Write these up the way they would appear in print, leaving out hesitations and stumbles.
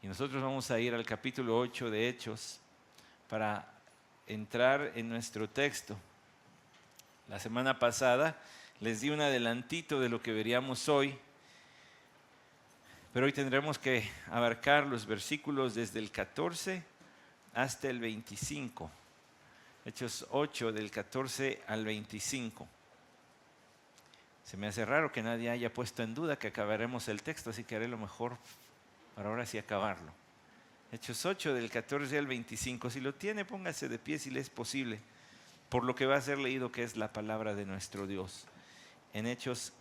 Y nosotros vamos a ir al capítulo 8 de Hechos para entrar en nuestro texto. La semana pasada les di un adelantito de lo que veríamos hoy, pero hoy tendremos que abarcar los versículos desde el 14 hasta el 25. Hechos 8 del 14 al 25. Se me hace raro que nadie haya puesto en duda que acabaremos el texto, así que haré lo mejor para ahora sí acabarlo. Hechos 8 del 14 al 25. Si lo tiene, póngase de pie si le es posible, por lo que va a ser leído, que es la palabra de nuestro Dios. En Hechos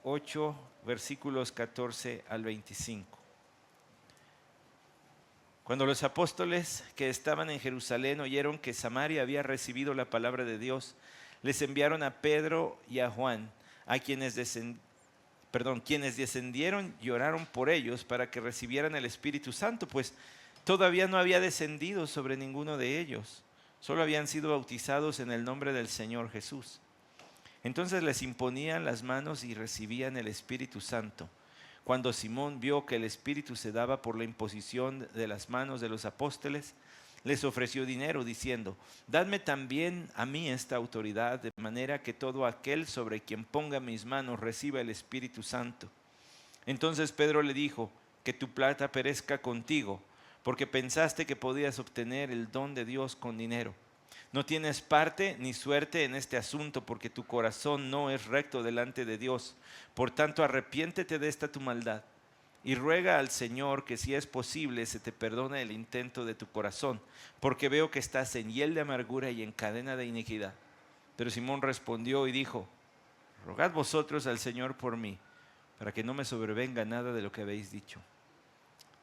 8, versículos 14 al 25. Cuando los apóstoles que estaban en Jerusalén oyeron que Samaria había recibido la palabra de Dios, les enviaron a Pedro y a Juan, a quienes descendieron y oraron por ellos para que recibieran el Espíritu Santo, pues todavía no había descendido sobre ninguno de ellos, solo habían sido bautizados en el nombre del Señor Jesús. Entonces les imponían las manos y recibían el Espíritu Santo. Cuando Simón vio que el Espíritu se daba por la imposición de las manos de los apóstoles, les ofreció dinero diciendo: dadme también a mí esta autoridad, de manera que todo aquel sobre quien ponga mis manos reciba el Espíritu Santo. Entonces Pedro le dijo: que tu plata perezca contigo, porque pensaste que podías obtener el don de Dios con dinero. No tienes parte ni suerte en este asunto, porque tu corazón no es recto delante de Dios. Por tanto, arrepiéntete de esta tu maldad y ruega al Señor que, si es posible, se te perdone el intento de tu corazón, porque veo que estás en hiel de amargura y en cadena de iniquidad. Pero Simón respondió y dijo: rogad vosotros al Señor por mí, para que no me sobrevenga nada de lo que habéis dicho.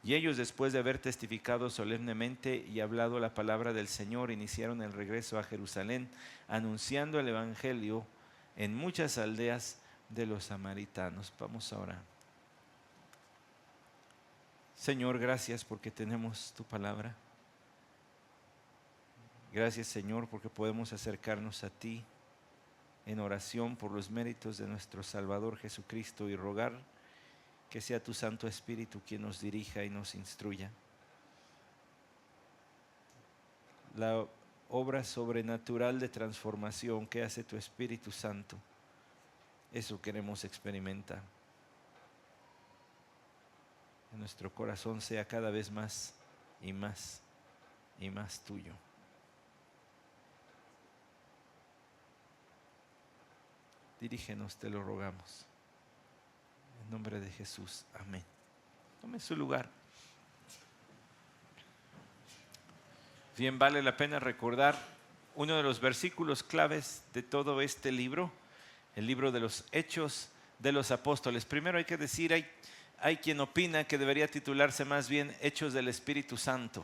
Y ellos, después de haber testificado solemnemente y hablado la palabra del Señor, iniciaron el regreso a Jerusalén, anunciando el evangelio en muchas aldeas de los samaritanos. Vamos a orar. Señor, gracias porque tenemos tu palabra. Gracias, Señor, porque podemos acercarnos a ti en oración por los méritos de nuestro Salvador Jesucristo y rogar que sea tu Santo Espíritu quien nos dirija y nos instruya. La obra sobrenatural de transformación que hace tu Espíritu Santo, eso queremos experimentar. Que nuestro corazón sea cada vez más y más y más tuyo. Dirígenos, te lo rogamos. En nombre de Jesús, amén. Tome su lugar. Bien, vale la pena recordar uno de los versículos claves de todo este libro, el libro de los Hechos de los Apóstoles. Primero hay que decir, hay quien opina que debería titularse más bien Hechos del Espíritu Santo,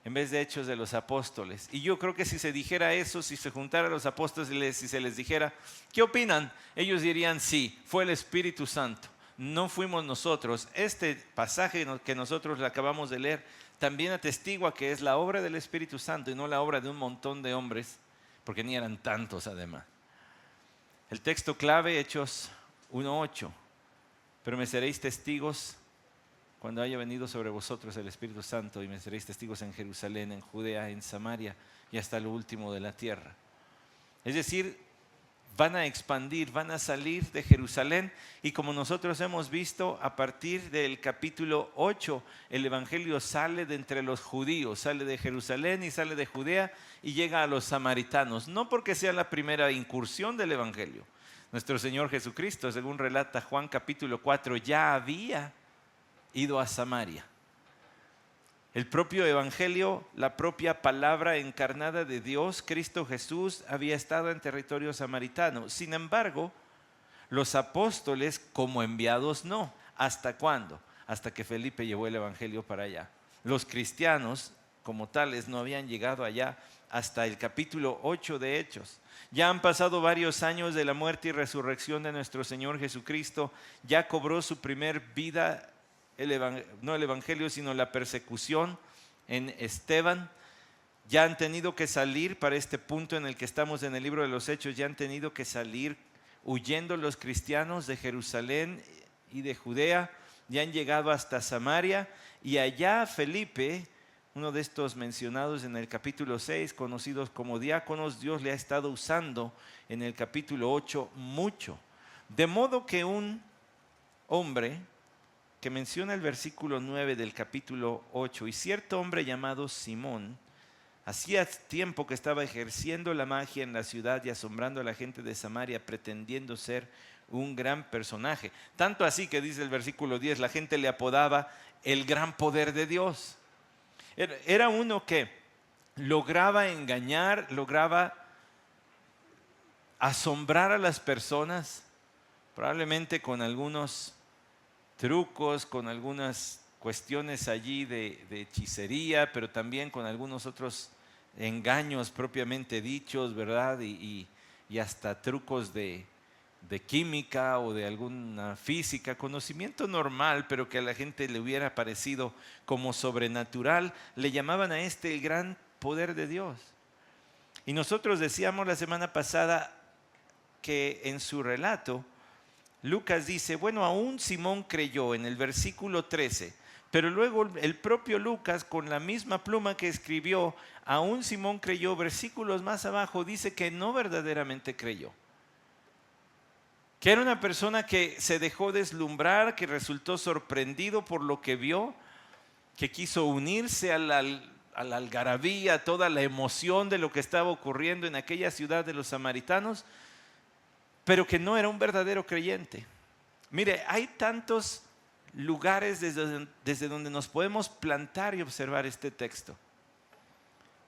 en vez de Hechos de los Apóstoles. Y yo creo que si se dijera eso, si se juntara a los apóstoles y se les dijera: ¿qué opinan?, ellos dirían: sí, fue el Espíritu Santo, no fuimos nosotros. Este pasaje que nosotros le acabamos de leer también atestigua que es la obra del Espíritu Santo y no la obra de un montón de hombres, porque ni eran tantos además. El texto clave, Hechos 1:8: pero me seréis testigos cuando haya venido sobre vosotros el Espíritu Santo, y me seréis testigos en Jerusalén, en Judea, en Samaria y hasta lo último de la tierra. Es decir, van a expandir, van a salir de Jerusalén, y como nosotros hemos visto, a partir del capítulo 8, el evangelio sale de entre los judíos, sale de Jerusalén y sale de Judea y llega a los samaritanos, no porque sea la primera incursión del evangelio. Nuestro Señor Jesucristo, según relata Juan capítulo 4, ya había ido a Samaria. El propio evangelio, la propia palabra encarnada de Dios, Cristo Jesús, había estado en territorio samaritano. Sin embargo, los apóstoles como enviados no. ¿Hasta cuándo? Hasta que Felipe llevó el evangelio para allá. Los cristianos como tales no habían llegado allá hasta el capítulo 8 de Hechos. Ya han pasado varios años de la muerte y resurrección de nuestro Señor Jesucristo. Ya cobró su primer vida no el evangelio, sino la persecución en Esteban. Ya han tenido que salir, para este punto en el que estamos en el libro de los Hechos, ya han tenido que salir huyendo los cristianos de Jerusalén y de Judea, y han llegado hasta Samaria, y allá Felipe, uno de estos mencionados en el capítulo 6, conocidos como diáconos, Dios le ha estado usando en el capítulo 8 mucho. De modo que un hombre que menciona el versículo 9 del capítulo 8, y cierto hombre llamado Simón, hacía tiempo que estaba ejerciendo la magia en la ciudad y asombrando a la gente de Samaria, pretendiendo ser un gran personaje. Tanto así que dice el versículo 10, la gente le apodaba el gran poder de Dios. Era uno que lograba engañar, lograba asombrar a las personas, probablemente con algunos trucos, con algunas cuestiones allí de hechicería, pero también con algunos otros engaños propiamente dichos, ¿verdad? Y hasta trucos de química o de alguna física, conocimiento normal, pero que a la gente le hubiera parecido como sobrenatural. Le llamaban a este el gran poder de Dios. Y nosotros decíamos la semana pasada que en su relato, Lucas dice, bueno, aún Simón creyó en el versículo 13, pero luego el propio Lucas, con la misma pluma que escribió, aún Simón creyó, versículos más abajo, dice que no verdaderamente creyó. Que era una persona que se dejó deslumbrar, que resultó sorprendido por lo que vio, que quiso unirse a la algarabía, a toda la emoción de lo que estaba ocurriendo en aquella ciudad de los samaritanos, pero que no era un verdadero creyente. Mire, hay tantos lugares desde donde nos podemos plantar y observar este texto.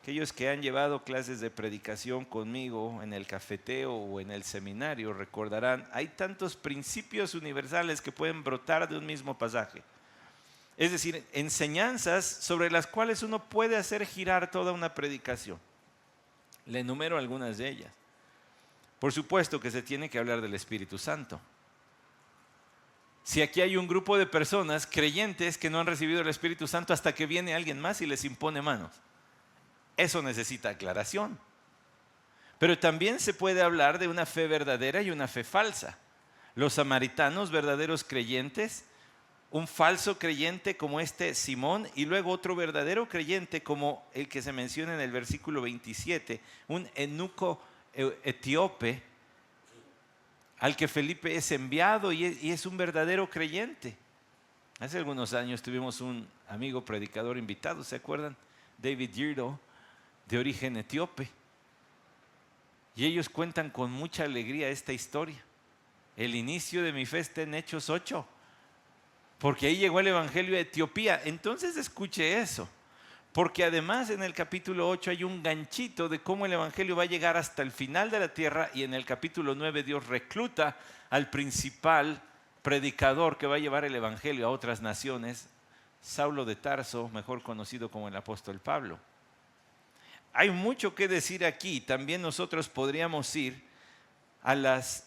Aquellos que han llevado clases de predicación conmigo en el cafeteo o en el seminario recordarán, hay tantos principios universales que pueden brotar de un mismo pasaje. Es decir, enseñanzas sobre las cuales uno puede hacer girar toda una predicación. Le enumero algunas de ellas. Por supuesto que se tiene que hablar del Espíritu Santo. Si aquí hay un grupo de personas creyentes que no han recibido el Espíritu Santo hasta que viene alguien más y les impone manos, eso necesita aclaración. Pero también se puede hablar de una fe verdadera y una fe falsa. Los samaritanos, verdaderos creyentes, un falso creyente como este Simón, y luego otro verdadero creyente como el que se menciona en el versículo 27, un eunuco etíope al que Felipe es enviado y es un verdadero creyente. Hace algunos años tuvimos un amigo predicador invitado, ¿se acuerdan? David Girdo, de origen etíope. Y ellos cuentan con mucha alegría esta historia. El inicio de mi fe está en Hechos 8, porque ahí llegó el evangelio a Etiopía. Entonces escuche eso, porque además en el capítulo 8 hay un ganchito de cómo el evangelio va a llegar hasta el final de la tierra, y en el capítulo 9 Dios recluta al principal predicador que va a llevar el evangelio a otras naciones, Saulo de Tarso, mejor conocido como el apóstol Pablo. Hay mucho que decir aquí. También nosotros podríamos ir a las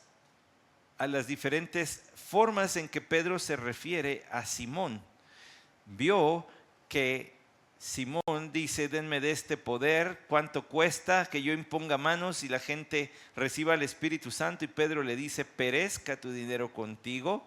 diferentes formas en que Pedro se refiere a Simón. Vio que Simón dice, denme de este poder, ¿cuánto cuesta que yo imponga manos y la gente reciba el Espíritu Santo? Y Pedro le dice, perezca tu dinero contigo.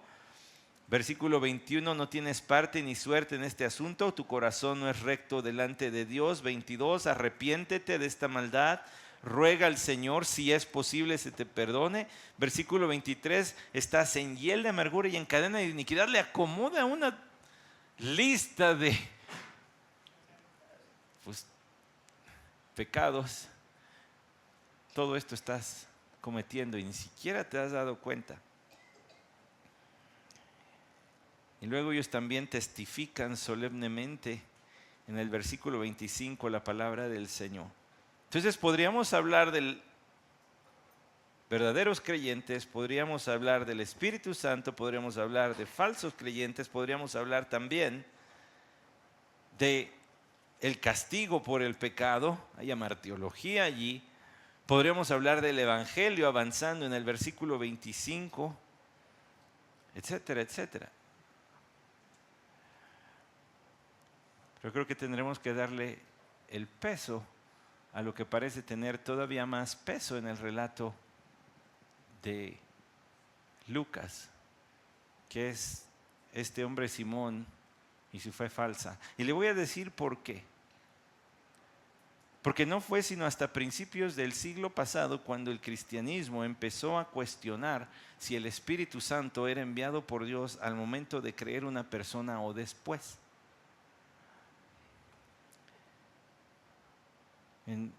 Versículo 21, no tienes parte ni suerte en este asunto, tu corazón no es recto delante de Dios. 22, arrepiéntete de esta maldad, ruega al Señor, si es posible se te perdone. Versículo 23, estás en hiel de amargura y en cadena de iniquidad. Le acomoda una lista de pecados. Todo esto estás cometiendo y ni siquiera te has dado cuenta. Y luego ellos también testifican solemnemente en el versículo 25 la palabra del Señor. Entonces podríamos hablar de verdaderos creyentes, podríamos hablar del Espíritu Santo, podríamos hablar de falsos creyentes, podríamos hablar también de el castigo por el pecado, hay martirología allí. Podríamos hablar del Evangelio avanzando en el versículo 25, etcétera, etcétera. Pero creo que tendremos que darle el peso a lo que parece tener todavía más peso en el relato de Lucas, que es este hombre Simón y su fe falsa. Y le voy a decir por qué. Porque no fue sino hasta principios del siglo pasado cuando el cristianismo empezó a cuestionar si el Espíritu Santo era enviado por Dios al momento de creer una persona o después. En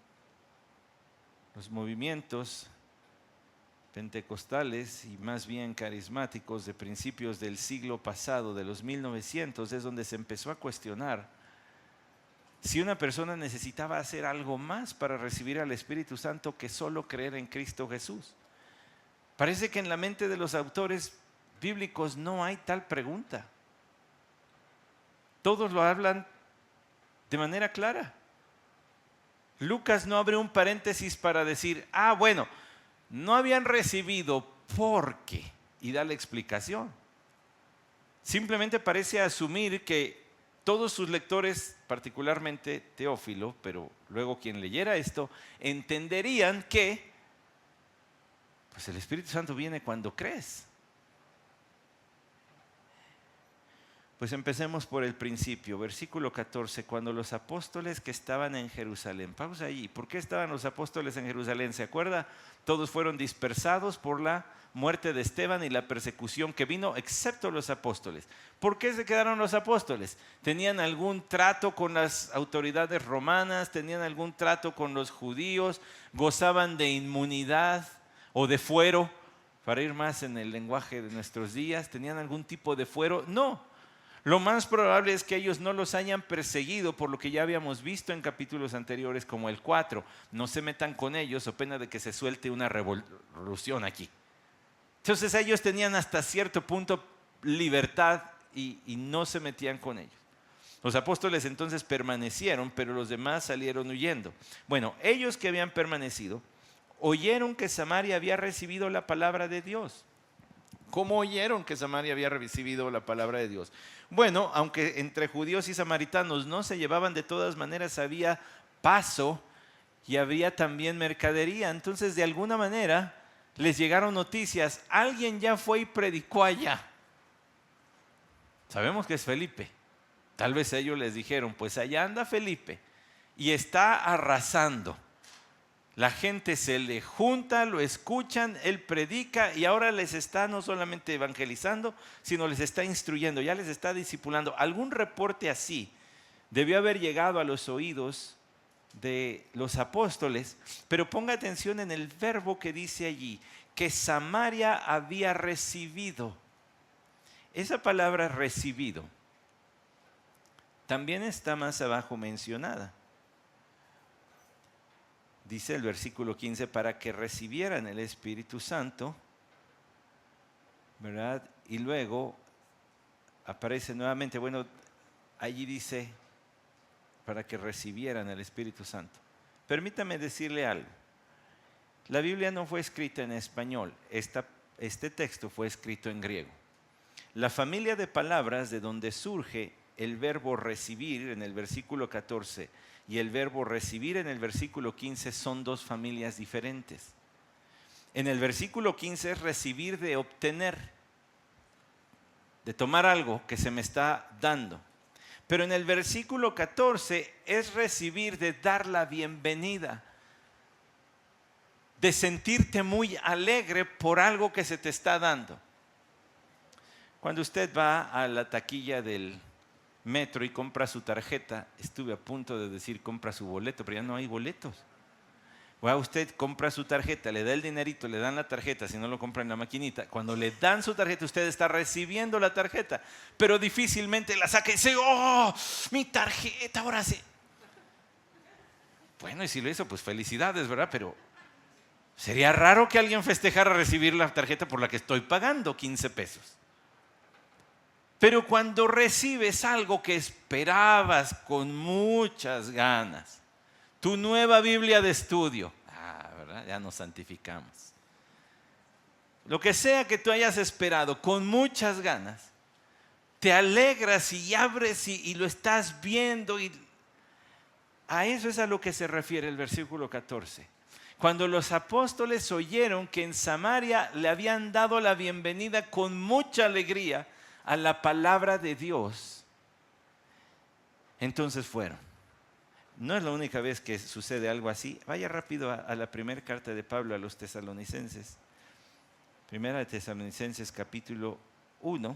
los movimientos pentecostales y más bien carismáticos de principios del siglo pasado, de los 1900, es donde se empezó a cuestionar si una persona necesitaba hacer algo más para recibir al Espíritu Santo que solo creer en Cristo Jesús. Parece que en la mente de los autores bíblicos no hay tal pregunta. Todos lo hablan de manera clara. Lucas no abre un paréntesis para decir, bueno, no habían recibido porque, y da la explicación. Simplemente parece asumir que todos sus lectores, particularmente Teófilo, pero luego quien leyera esto, entenderían que pues el Espíritu Santo viene cuando crees. Pues empecemos por el principio, versículo 14, cuando los apóstoles que estaban en Jerusalén, pausa allí, ¿por qué estaban los apóstoles en Jerusalén? ¿Se acuerda? Todos fueron dispersados por la muerte de Esteban y la persecución que vino, excepto los apóstoles. ¿Por qué se quedaron los apóstoles? ¿Tenían algún trato con las autoridades romanas? ¿Tenían algún trato con los judíos? ¿Gozaban de inmunidad o de fuero? Para ir más en el lenguaje de nuestros días, ¿tenían algún tipo de fuero? No. Lo más probable es que ellos no los hayan perseguido por lo que ya habíamos visto en capítulos anteriores como el 4. No se metan con ellos o pena de que se suelte una revolución aquí. Entonces ellos tenían hasta cierto punto libertad y no se metían con ellos. Los apóstoles entonces permanecieron, pero los demás salieron huyendo. Bueno, ellos que habían permanecido oyeron que Samaria había recibido la palabra de Dios. ¿Cómo oyeron que Samaria había recibido la palabra de Dios? Bueno, aunque entre judíos y samaritanos no se llevaban, de todas maneras había paso y había también mercadería. Entonces, de alguna manera, les llegaron noticias. Alguien ya fue y predicó allá. Sabemos que es Felipe. Tal vez ellos les dijeron, pues allá anda Felipe y está arrasando. La gente se le junta, lo escuchan, él predica y ahora les está no solamente evangelizando, sino les está instruyendo, ya les está discipulando. Algún reporte así debió haber llegado a los oídos de los apóstoles, pero ponga atención en el verbo que dice allí, que Samaria había recibido. Esa palabra recibido también está más abajo mencionada. Dice el versículo 15, para que recibieran el Espíritu Santo, ¿verdad? Y luego aparece nuevamente, bueno, allí dice, para que recibieran el Espíritu Santo. Permítame decirle algo. La Biblia no fue escrita en español, este texto fue escrito en griego. La familia de palabras de donde surge el verbo recibir en el versículo 14 y el verbo recibir en el versículo 15 son dos familias diferentes. En el versículo 15 es recibir de obtener, de tomar algo que se me está dando. Pero en el versículo 14 es recibir de dar la bienvenida, de sentirte muy alegre por algo que se te está dando. Cuando usted va a la taquilla del metro y compra su tarjeta, estuve a punto de decir compra su boleto, pero ya no hay boletos. Usted compra su tarjeta, le da el dinerito, le dan la tarjeta, si no lo compra en la maquinita. Cuando le dan su tarjeta, usted está recibiendo la tarjeta, pero difícilmente la saca y dice, ¡oh, mi tarjeta, ahora sí! Bueno, y si lo hizo, pues felicidades, ¿verdad? Pero sería raro que alguien festejara recibir la tarjeta por la que estoy pagando 15 pesos. Pero cuando recibes algo que esperabas con muchas ganas, tu nueva Biblia de estudio, ¿verdad? Ya nos santificamos. Lo que sea que tú hayas esperado con muchas ganas, te alegras y abres y lo estás viendo. Y a eso es a lo que se refiere el versículo 14. Cuando los apóstoles oyeron que en Samaria le habían dado la bienvenida con mucha alegría, a la palabra de Dios, entonces fueron. No es la única vez que sucede algo así. Vaya rápido a la primera carta de Pablo a los tesalonicenses. Primera de Tesalonicenses capítulo 1.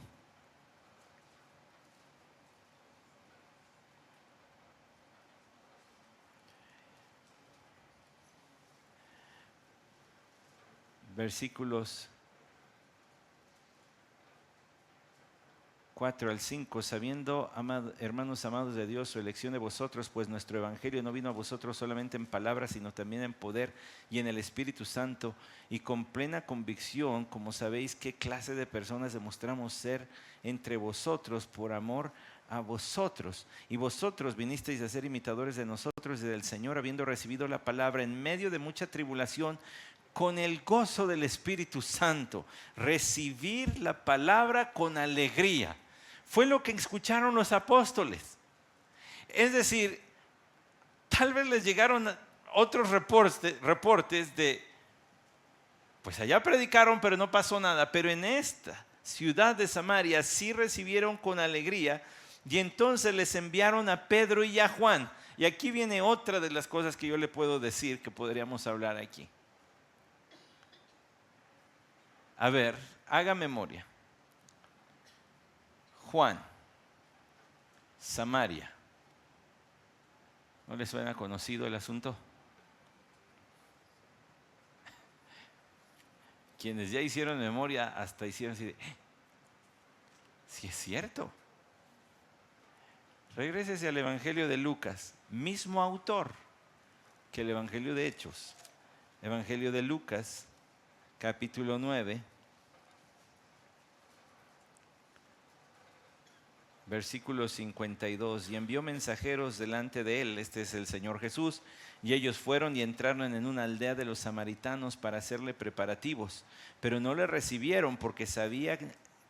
Versículos 4 al 5, sabiendo, hermanos amados de Dios, su elección de vosotros, pues nuestro evangelio no vino a vosotros solamente en palabras, sino también en poder y en el Espíritu Santo, y con plena convicción, como sabéis qué clase de personas demostramos ser entre vosotros por amor a vosotros. Y vosotros vinisteis a ser imitadores de nosotros y del Señor, habiendo recibido la palabra en medio de mucha tribulación, con el gozo del Espíritu Santo. Recibir la palabra con alegría. Fue lo que escucharon los apóstoles. Es decir, tal vez les llegaron otros reportes de, pues allá predicaron, pero no pasó nada. Pero en esta ciudad de Samaria sí recibieron con alegría, y entonces les enviaron a Pedro y a Juan. Y aquí viene otra de las cosas que yo le puedo decir que podríamos hablar aquí. A ver, haga memoria. Juan, Samaria. ¿No les suena conocido el asunto? Quienes ya hicieron memoria hasta hicieron así de, sí es cierto. Regrésese al Evangelio de Lucas, mismo autor que el Evangelio de Hechos. Evangelio de Lucas, capítulo 9, versículo 52. Y envió mensajeros delante de él, este es el Señor Jesús, y ellos fueron y entraron en una aldea de los samaritanos para hacerle preparativos, pero no le recibieron porque sabía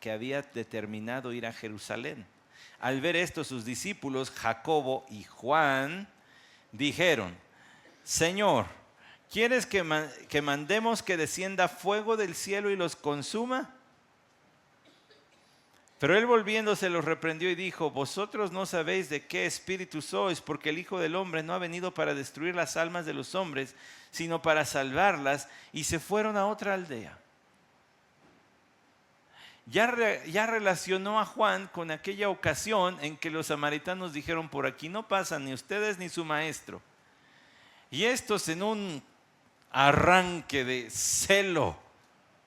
que había determinado ir a Jerusalén. Al ver esto, sus discípulos Jacobo y Juan dijeron: Señor, ¿quieres que mandemos que descienda fuego del cielo y los consuma? Pero él volviéndose los reprendió y dijo: vosotros no sabéis de qué espíritu sois, porque el Hijo del Hombre no ha venido para destruir las almas de los hombres, sino para salvarlas. Y se fueron a otra aldea. Ya relacionó a Juan con aquella ocasión en que los samaritanos dijeron: por aquí no pasan ni ustedes ni su maestro. Y estos, en un arranque de celo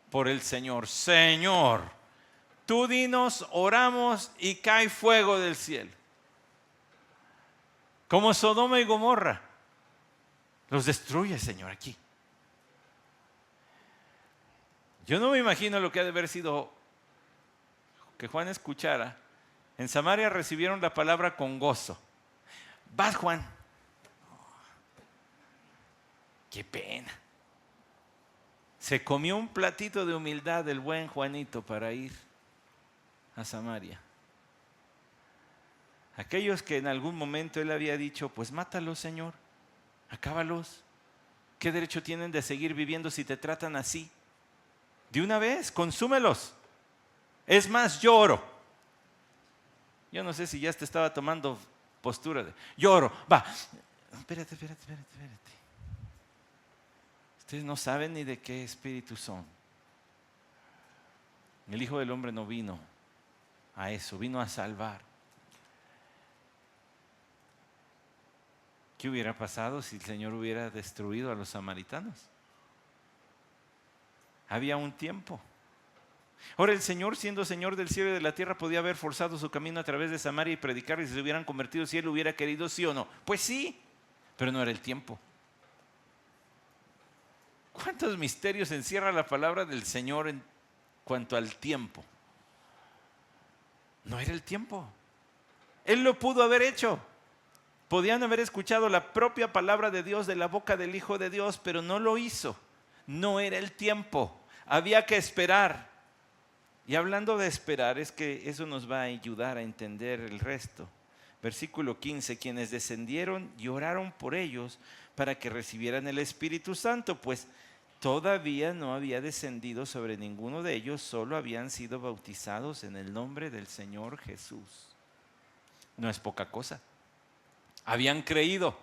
por el Señor: Señor, tú dinos, oramos y cae fuego del cielo. Como Sodoma y Gomorra. Los destruye, Señor, aquí. Yo no me imagino lo que ha de haber sido que Juan escuchara. En Samaria recibieron la palabra con gozo. Vas, Juan. Qué pena. Se comió un platito de humildad el buen Juanito para ir a Samaria. Aquellos que en algún momento él había dicho: pues mátalos, Señor, acábalos. ¿Qué derecho tienen de seguir viviendo si te tratan así? De una vez, consúmelos. Es más, yo oro. Yo no sé si ya te estaba tomando postura de yo oro. Va, espérate. Ustedes no saben ni de qué espíritu son. El Hijo del Hombre no vino a eso, vino a salvar. ¿Qué hubiera pasado si el Señor hubiera destruido a los samaritanos? Había un tiempo. Ahora, el Señor, siendo Señor del cielo y de la tierra, podía haber forzado su camino a través de Samaria y predicar, y si se hubieran convertido, si Él hubiera querido, sí o no. Pues sí, pero no era el tiempo. ¿Cuántos misterios encierra la palabra del Señor en cuanto al tiempo? No era el tiempo. Él lo pudo haber hecho. Podían haber escuchado la propia palabra de Dios de la boca del Hijo de Dios, pero no lo hizo. No era el tiempo. Había que esperar. Y hablando de esperar, es que eso nos va a ayudar a entender el resto. Versículo 15: quienes descendieron y oraron por ellos para que recibieran el Espíritu Santo, pues todavía no había descendido sobre ninguno de ellos, solo habían sido bautizados en el nombre del Señor Jesús. No es poca cosa. Habían creído,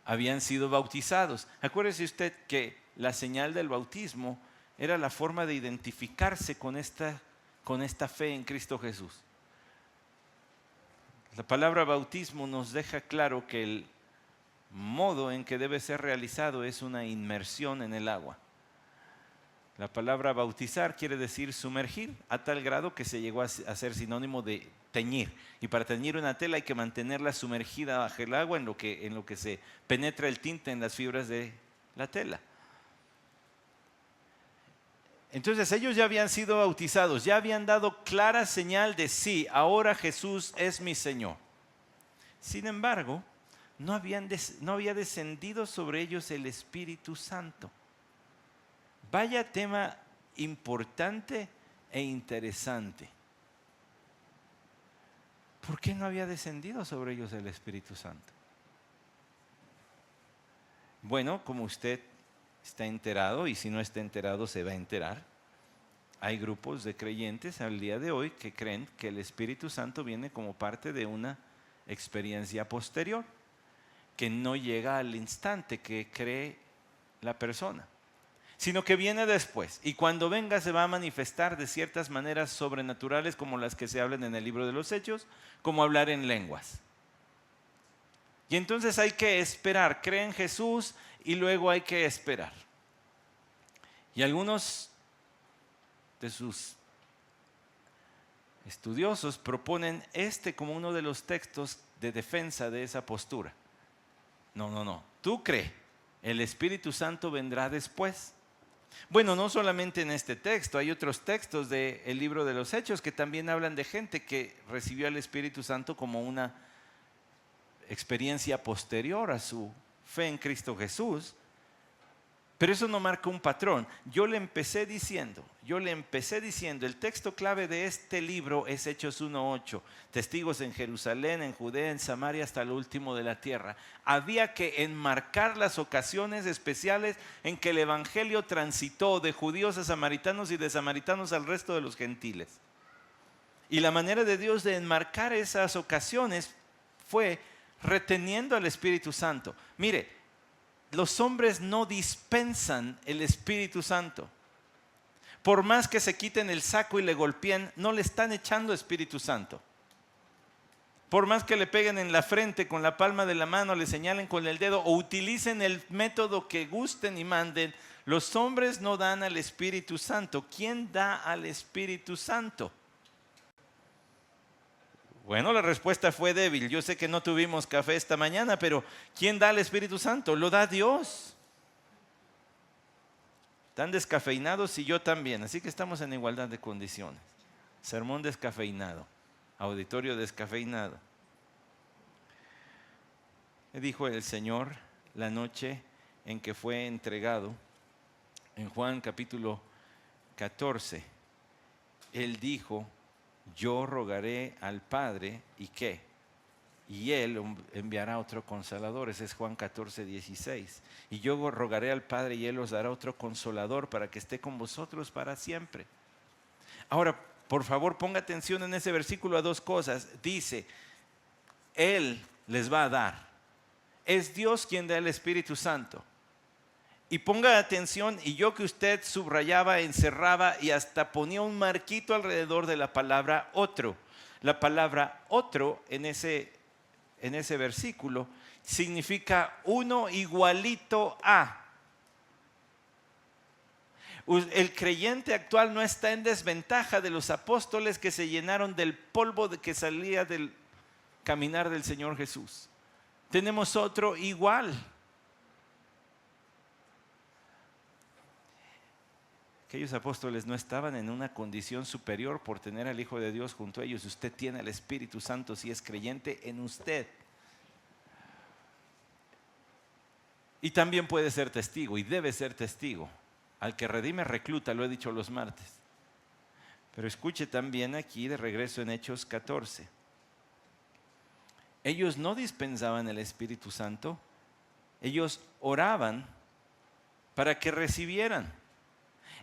habían sido bautizados. Acuérdese usted que la señal del bautismo era la forma de identificarse con esta fe en Cristo Jesús. La palabra bautismo nos deja claro que el modo en que debe ser realizado es una inmersión en el agua. La palabra bautizar quiere decir sumergir, a tal grado que se llegó a ser sinónimo de teñir. Y para teñir una tela hay que mantenerla sumergida bajo el agua en lo que se penetra el tinte en las fibras de la tela. Entonces ellos ya habían sido bautizados, ya habían dado clara señal de sí, ahora Jesús es mi Señor. Sin embargo, no había descendido sobre ellos el Espíritu Santo. Vaya tema importante e interesante. ¿Por qué no había descendido sobre ellos el Espíritu Santo? Bueno, como usted está enterado, y si no está enterado se va a enterar, hay grupos de creyentes al día de hoy que creen que el Espíritu Santo viene como parte de una experiencia posterior, que no llega al instante que cree la persona, sino que viene después, y cuando venga se va a manifestar de ciertas maneras sobrenaturales como las que se hablan en el libro de los Hechos, como hablar en lenguas. Y entonces hay que esperar, cree en Jesús y luego hay que esperar. Y algunos de sus estudiosos proponen como uno de los textos de defensa de esa postura. No, tú cree, el Espíritu Santo vendrá después. Bueno, no solamente en este texto, hay otros textos del libro de los Hechos que también hablan de gente que recibió al Espíritu Santo como una experiencia posterior a su fe en Cristo Jesús. Pero eso no marca un patrón. Yo le empecé diciendo, el texto clave de este libro es Hechos 1:8. Testigos en Jerusalén, en Judea, en Samaria, hasta lo último de la tierra. Había que enmarcar las ocasiones especiales en que el evangelio transitó de judíos a samaritanos y de samaritanos al resto de los gentiles. Y la manera de Dios de enmarcar esas ocasiones fue reteniendo al Espíritu Santo. Mire, los hombres no dispensan el Espíritu Santo. Por más que se quiten el saco y le golpeen, no le están echando Espíritu Santo. Por más que le peguen en la frente con la palma de la mano, le señalen con el dedo o utilicen el método que gusten y manden, los hombres no dan al Espíritu Santo. ¿Quién da al Espíritu Santo? Bueno, la respuesta fue débil. Yo sé que no tuvimos café esta mañana, pero ¿quién da el Espíritu Santo? Lo da Dios. Están descafeinados y yo también, así que estamos en igualdad de condiciones. Sermón descafeinado, auditorio descafeinado. Dijo el Señor la noche en que fue entregado, en Juan capítulo 14, Él dijo: yo rogaré al Padre, ¿y qué? Y Él enviará otro consolador. Ese es Juan 14:16. Y yo rogaré al Padre y Él os dará otro consolador para que esté con vosotros para siempre. Ahora, por favor, ponga atención en ese versículo a dos cosas. Dice, Él les va a dar. Es Dios quien da el Espíritu Santo. Y ponga atención, y yo que usted subrayaba, encerraba y hasta ponía un marquito alrededor de la palabra otro. La palabra otro en ese versículo significa uno igualito a. El creyente actual no está en desventaja de los apóstoles que se llenaron del polvo que salía del caminar del Señor Jesús. Tenemos otro igual. Aquellos apóstoles no estaban en una condición superior por tener al Hijo de Dios junto a ellos. Usted tiene al Espíritu Santo si es creyente en usted. Y también puede ser testigo y debe ser testigo. Al que redime recluta, lo he dicho los martes. Pero escuche también aquí de regreso en Hechos 14. Ellos no dispensaban el Espíritu Santo, ellos oraban para que recibieran.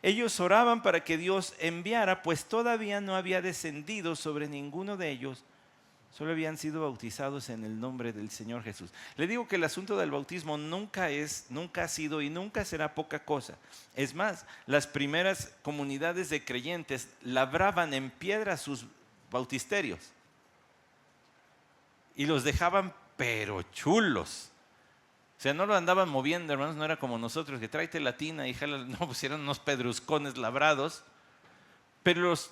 Ellos oraban para que Dios enviara, pues todavía no había descendido sobre ninguno de ellos, solo habían sido bautizados en el nombre del Señor Jesús. Le digo que el asunto del bautismo nunca ha sido y nunca será poca cosa. Es más, las primeras comunidades de creyentes labraban en piedra sus bautisterios y los dejaban pero chulos. O sea, no lo andaban moviendo, hermanos, no era como nosotros, que tráete la tina y jala, no, pusieron unos pedruscones labrados, pero los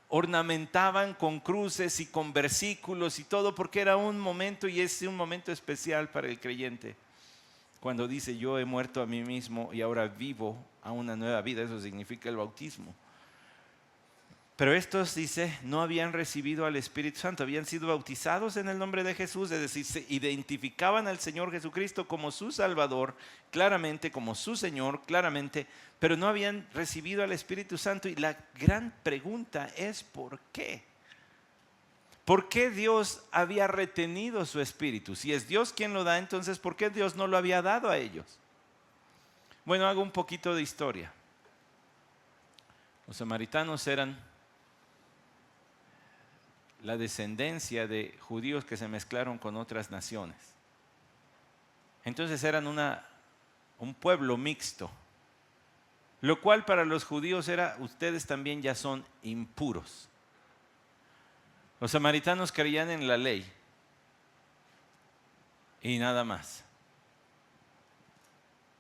ornamentaban con cruces y con versículos y todo, porque era un momento y es un momento especial para el creyente. Cuando dice, yo he muerto a mí mismo y ahora vivo a una nueva vida, eso significa el bautismo. Pero estos, dice, no habían recibido al Espíritu Santo, habían sido bautizados en el nombre de Jesús, es decir, se identificaban al Señor Jesucristo como su Salvador, claramente, como su Señor, claramente, pero no habían recibido al Espíritu Santo. Y la gran pregunta es, ¿por qué? ¿Por qué Dios había retenido su Espíritu? Si es Dios quien lo da, entonces, ¿por qué Dios no lo había dado a ellos? Bueno, hago un poquito de historia. Los samaritanos eran la descendencia de judíos que se mezclaron con otras naciones. Entonces eran un pueblo mixto, lo cual para los judíos era, ustedes también ya son impuros. Los samaritanos creían en la ley y nada más.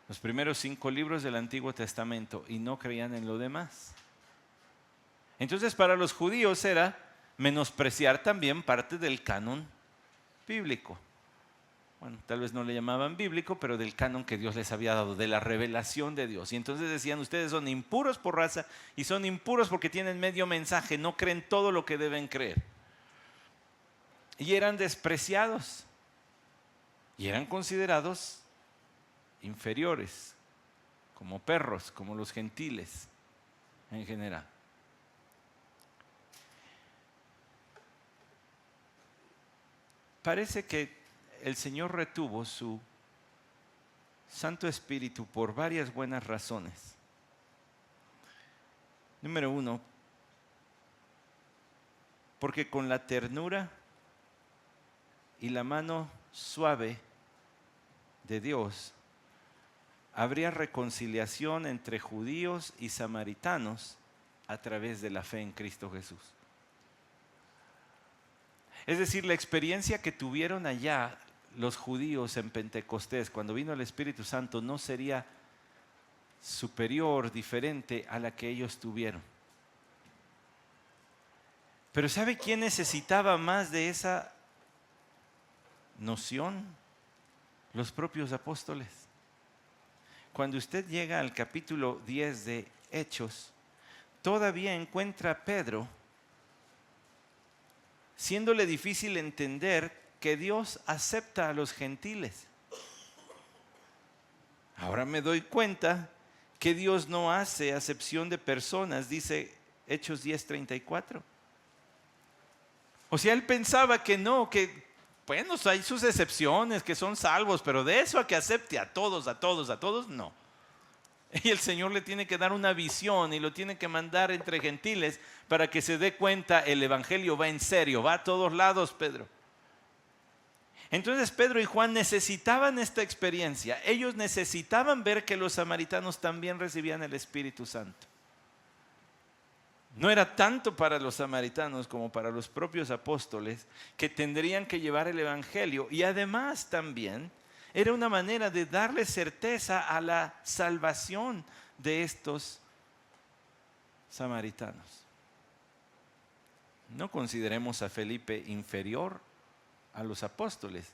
Los primeros 5 libros del Antiguo Testamento, y no creían en lo demás. Entonces para los judíos era menospreciar también parte del canon bíblico. Bueno, tal vez no le llamaban bíblico, pero del canon que Dios les había dado, de la revelación de Dios. Y entonces decían, ustedes son impuros por raza y son impuros porque tienen medio mensaje, no creen todo lo que deben creer. Y eran despreciados y eran considerados inferiores, como perros, como los gentiles en general. Parece que el Señor retuvo su Santo Espíritu por varias buenas razones. Número 1, porque con la ternura y la mano suave de Dios habría reconciliación entre judíos y samaritanos a través de la fe en Cristo Jesús. Es decir, la experiencia que tuvieron allá los judíos en Pentecostés, cuando vino el Espíritu Santo, no sería superior, diferente a la que ellos tuvieron. Pero ¿sabe quién necesitaba más de esa noción? Los propios apóstoles. Cuando usted llega al capítulo 10 de Hechos, todavía encuentra a Pedro siéndole difícil entender que Dios acepta a los gentiles. Ahora me doy cuenta que Dios no hace acepción de personas, dice Hechos 10:34. O sea, él pensaba que no, que bueno, hay sus excepciones, que son salvos, pero de eso a que acepte a todos, no. Y el Señor le tiene que dar una visión y lo tiene que mandar entre gentiles para que se dé cuenta, el evangelio va en serio, va a todos lados, Pedro. Entonces Pedro y Juan necesitaban esta experiencia. Ellos necesitaban ver que los samaritanos también recibían el Espíritu Santo. No era tanto para los samaritanos como para los propios apóstoles, que tendrían que llevar el evangelio, y además también era una manera de darle certeza a la salvación de estos samaritanos. No consideremos a Felipe inferior a los apóstoles,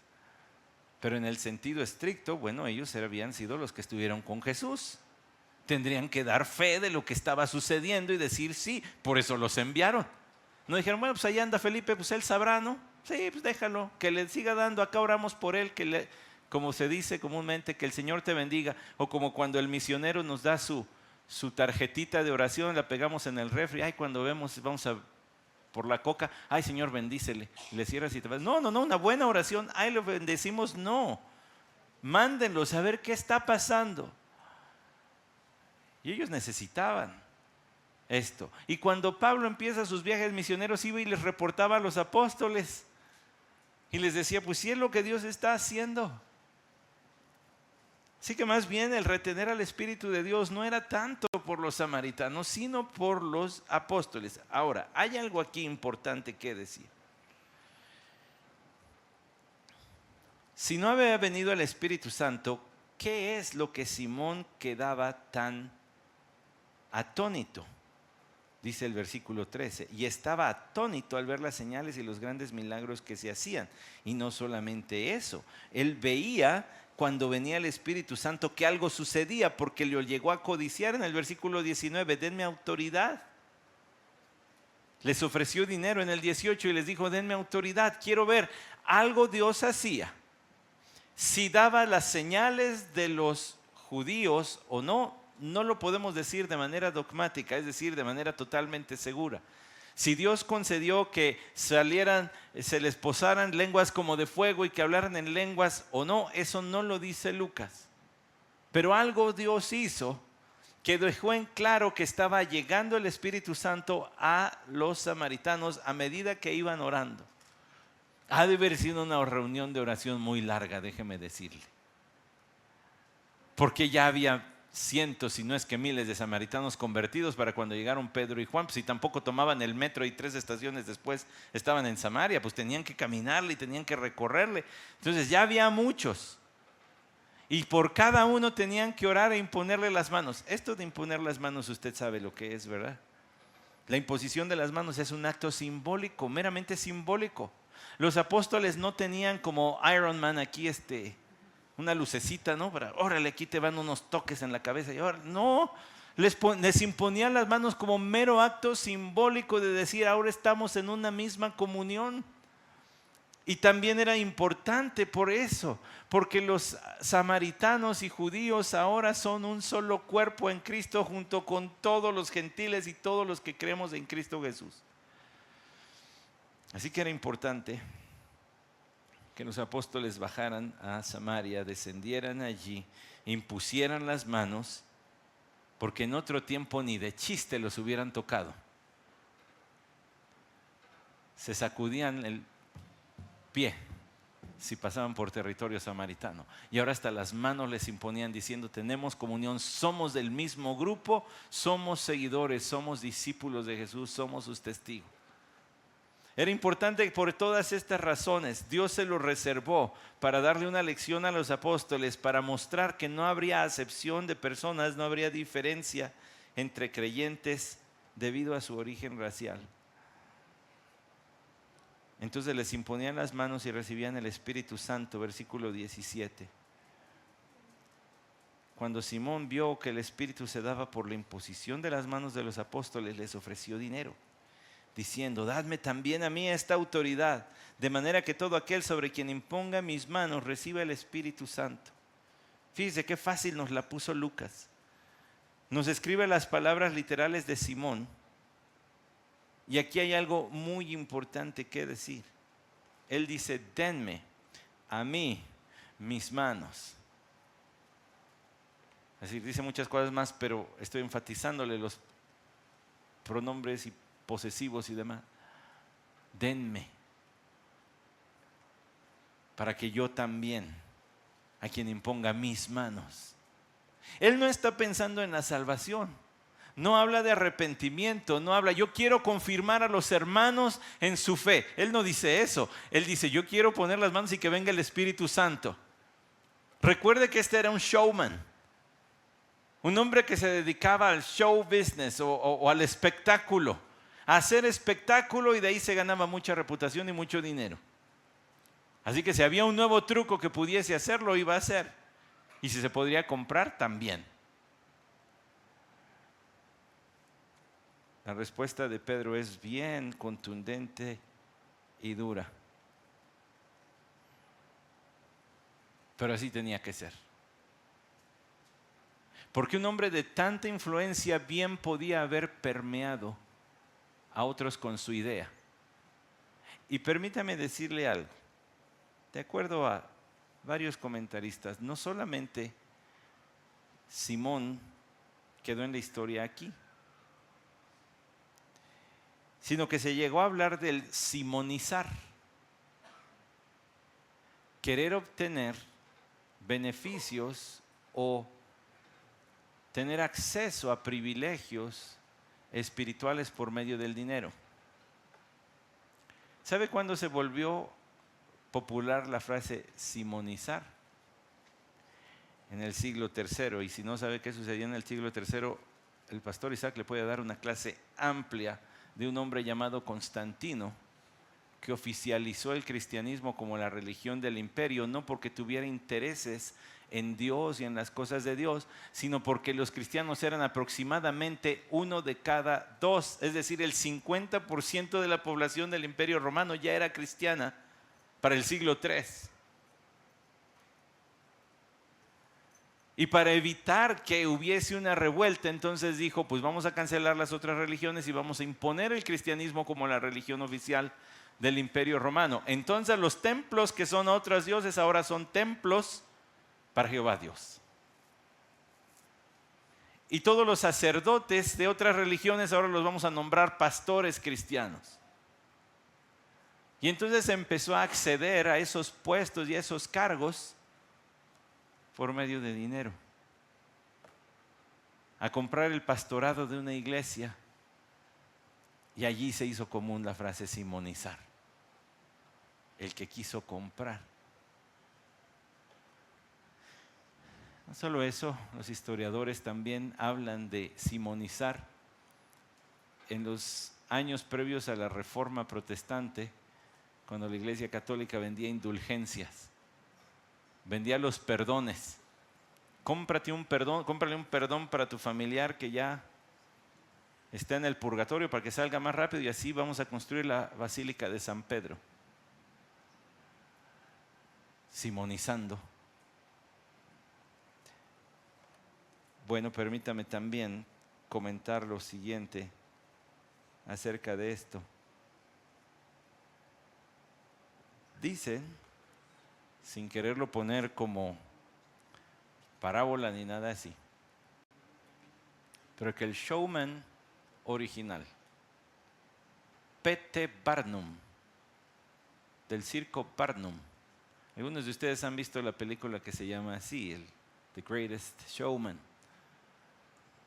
pero en el sentido estricto, bueno, ellos habían sido los que estuvieron con Jesús. Tendrían que dar fe de lo que estaba sucediendo y decir sí, por eso los enviaron. No dijeron, bueno, pues allá anda Felipe, pues él sabrá, ¿no? Sí, pues déjalo, que le siga dando, acá oramos por él, como se dice comúnmente, que el Señor te bendiga. O como cuando el misionero nos da su tarjetita de oración, la pegamos en el refri, ay, cuando vamos por la coca, ay, Señor, bendícele, le cierras y te vas. No, una buena oración, ay, lo bendecimos, no. Mándenlos a ver qué está pasando. Y ellos necesitaban esto. Y cuando Pablo empieza sus viajes misioneros, iba y les reportaba a los apóstoles. Y les decía, pues sí es lo que Dios está haciendo. Así que más bien el retener al Espíritu de Dios no era tanto por los samaritanos, sino por los apóstoles. Ahora, hay algo aquí importante que decir. Si no había venido el Espíritu Santo, ¿qué es lo que Simón quedaba tan atónito? Dice el versículo 13, y estaba atónito al ver las señales y los grandes milagros que se hacían. Y no solamente eso, él veía cuando venía el Espíritu Santo que algo sucedía, porque lo llegó a codiciar en el versículo 19, denme autoridad. Les ofreció dinero en el 18 y les dijo, denme autoridad, quiero ver. Algo Dios hacía. Si daba las señales de los judíos o no, no lo podemos decir de manera dogmática, es decir, de manera totalmente segura. Si Dios concedió que salieran, se les posaran lenguas como de fuego y que hablaran en lenguas o no, eso no lo dice Lucas. Pero algo Dios hizo que dejó en claro que estaba llegando el Espíritu Santo a los samaritanos a medida que iban orando. Ha de haber sido una reunión de oración muy larga, déjeme decirle. Porque ya había cientos, si no es que miles de samaritanos convertidos para cuando llegaron Pedro y Juan, pues si tampoco tomaban el metro y 3 estaciones después estaban en Samaria, pues tenían que caminarle y tenían que recorrerle. Entonces ya había muchos. Y por cada uno tenían que orar e imponerle las manos. Esto de imponer las manos usted sabe lo que es, ¿verdad? La imposición de las manos es un acto simbólico, meramente simbólico. Los apóstoles no tenían como Iron Man aquí una lucecita, ¿no? Para, órale, aquí te van unos toques en la cabeza. Y ahora, no, les imponían las manos como mero acto simbólico de decir, ahora estamos en una misma comunión. Y también era importante por eso, porque los samaritanos y judíos ahora son un solo cuerpo en Cristo junto con todos los gentiles y todos los que creemos en Cristo Jesús. Así que era importante que los apóstoles bajaran a Samaria, descendieran allí, impusieran las manos, porque en otro tiempo ni de chiste los hubieran tocado. Se sacudían el pie si pasaban por territorio samaritano. Y ahora hasta las manos les imponían diciendo, tenemos comunión, somos del mismo grupo, somos seguidores, somos discípulos de Jesús, somos sus testigos. Era importante por todas estas razones. Dios se lo reservó para darle una lección a los apóstoles, para mostrar que no habría acepción de personas, no habría diferencia entre creyentes debido a su origen racial. Entonces les imponían las manos y recibían el Espíritu Santo, versículo 17. Cuando Simón vio que el Espíritu se daba por la imposición de las manos de los apóstoles, les ofreció dinero, diciendo, dadme también a mí esta autoridad, de manera que todo aquel sobre quien imponga mis manos reciba el Espíritu Santo. Fíjese qué fácil nos la puso Lucas. Nos escribe las palabras literales de Simón. Y aquí hay algo muy importante que decir. Él dice, denme a mí mis manos. Es decir, dice muchas cosas más, pero estoy enfatizándole los pronombres y posesivos y demás. Denme, para que yo también, a quien imponga mis manos. Él no está pensando en la salvación. No habla de arrepentimiento, no habla, yo quiero confirmar a los hermanos en su fe. Él no dice eso. Él dice, yo quiero poner las manos y que venga el Espíritu Santo. Recuerde que este era un showman. Un hombre que se dedicaba al show business o al espectáculo. A hacer espectáculo, y de ahí se ganaba mucha reputación y mucho dinero. Así que si había un nuevo truco que pudiese hacerlo, iba a hacer. Y si se podría comprar, también. La respuesta de Pedro es bien contundente y dura. Pero así tenía que ser. Porque un hombre de tanta influencia bien podía haber permeado a otros con su idea. Y permítame decirle algo. De acuerdo a varios comentaristas, no solamente Simón quedó en la historia aquí, sino que se llegó a hablar del simonizar, querer obtener beneficios o tener acceso a privilegios espirituales por medio del dinero. ¿Sabe cuándo se volvió popular la frase simonizar? En el siglo III. Y si no sabe qué sucedió en el siglo III, el pastor Isaac le puede dar una clase amplia de un hombre llamado Constantino, que oficializó el cristianismo como la religión del imperio, no porque tuviera intereses en Dios y en las cosas de Dios, sino porque los cristianos eran aproximadamente 1 de cada 2, es decir, el 50% de la población del imperio romano ya era cristiana para el siglo III. Y para evitar que hubiese una revuelta, entonces dijo, pues vamos a cancelar las otras religiones y vamos a imponer el cristianismo como la religión oficial del imperio romano. Entonces los templos que son otros dioses ahora son templos para Jehová Dios. Y todos los sacerdotes de otras religiones ahora los vamos a nombrar pastores cristianos. Y entonces se empezó a acceder a esos puestos y a esos cargos por medio de dinero, a comprar el pastorado de una iglesia, y allí se hizo común la frase simonizar, el que quiso comprar. No solo eso, los historiadores también hablan de simonizar en los años previos a la Reforma Protestante, cuando la Iglesia Católica vendía indulgencias, vendía los perdones. Cómprale un perdón para tu familiar que ya está en el purgatorio para que salga más rápido, y así vamos a construir la Basílica de San Pedro. Simonizando. Bueno, permítame también comentar lo siguiente acerca de esto. Dicen, sin quererlo poner como parábola ni nada así, pero que el showman original, P.T. Barnum, del circo Barnum, algunos de ustedes han visto la película que se llama así, The Greatest Showman.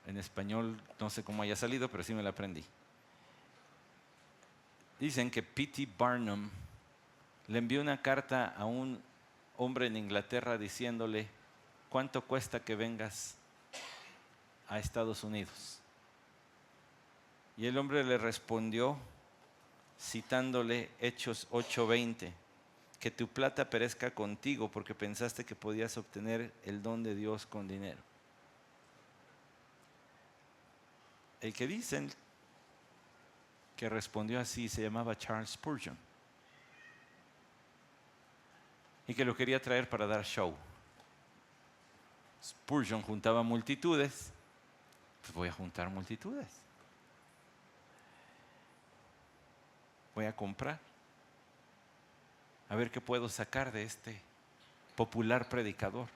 En español no sé cómo haya salido, pero sí me la aprendí. Dicen que P.T. Barnum le envió una carta a un hombre en Inglaterra diciéndole: ¿cuánto cuesta que vengas a Estados Unidos? Y el hombre le respondió citándole Hechos 8:20, que tu plata perezca contigo porque pensaste que podías obtener el don de Dios con dinero. El que dicen que respondió así se llamaba Charles Spurgeon, y que lo quería traer para dar show. Spurgeon juntaba multitudes, pues voy a juntar multitudes. Voy a comprar, a ver qué puedo sacar de este popular predicador.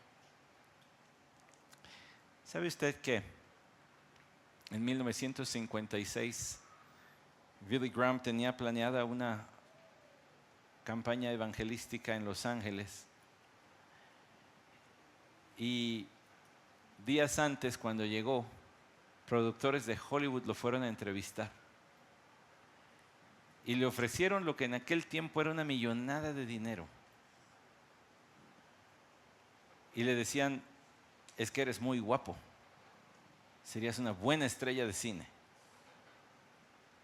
¿Sabe usted que en 1956 Billy Graham tenía planeada una campaña evangelística en Los Ángeles? Y días antes, cuando llegó, productores de Hollywood lo fueron a entrevistar y le ofrecieron lo que en aquel tiempo era una millonada de dinero. Y le decían: es que eres muy guapo, serías una buena estrella de cine.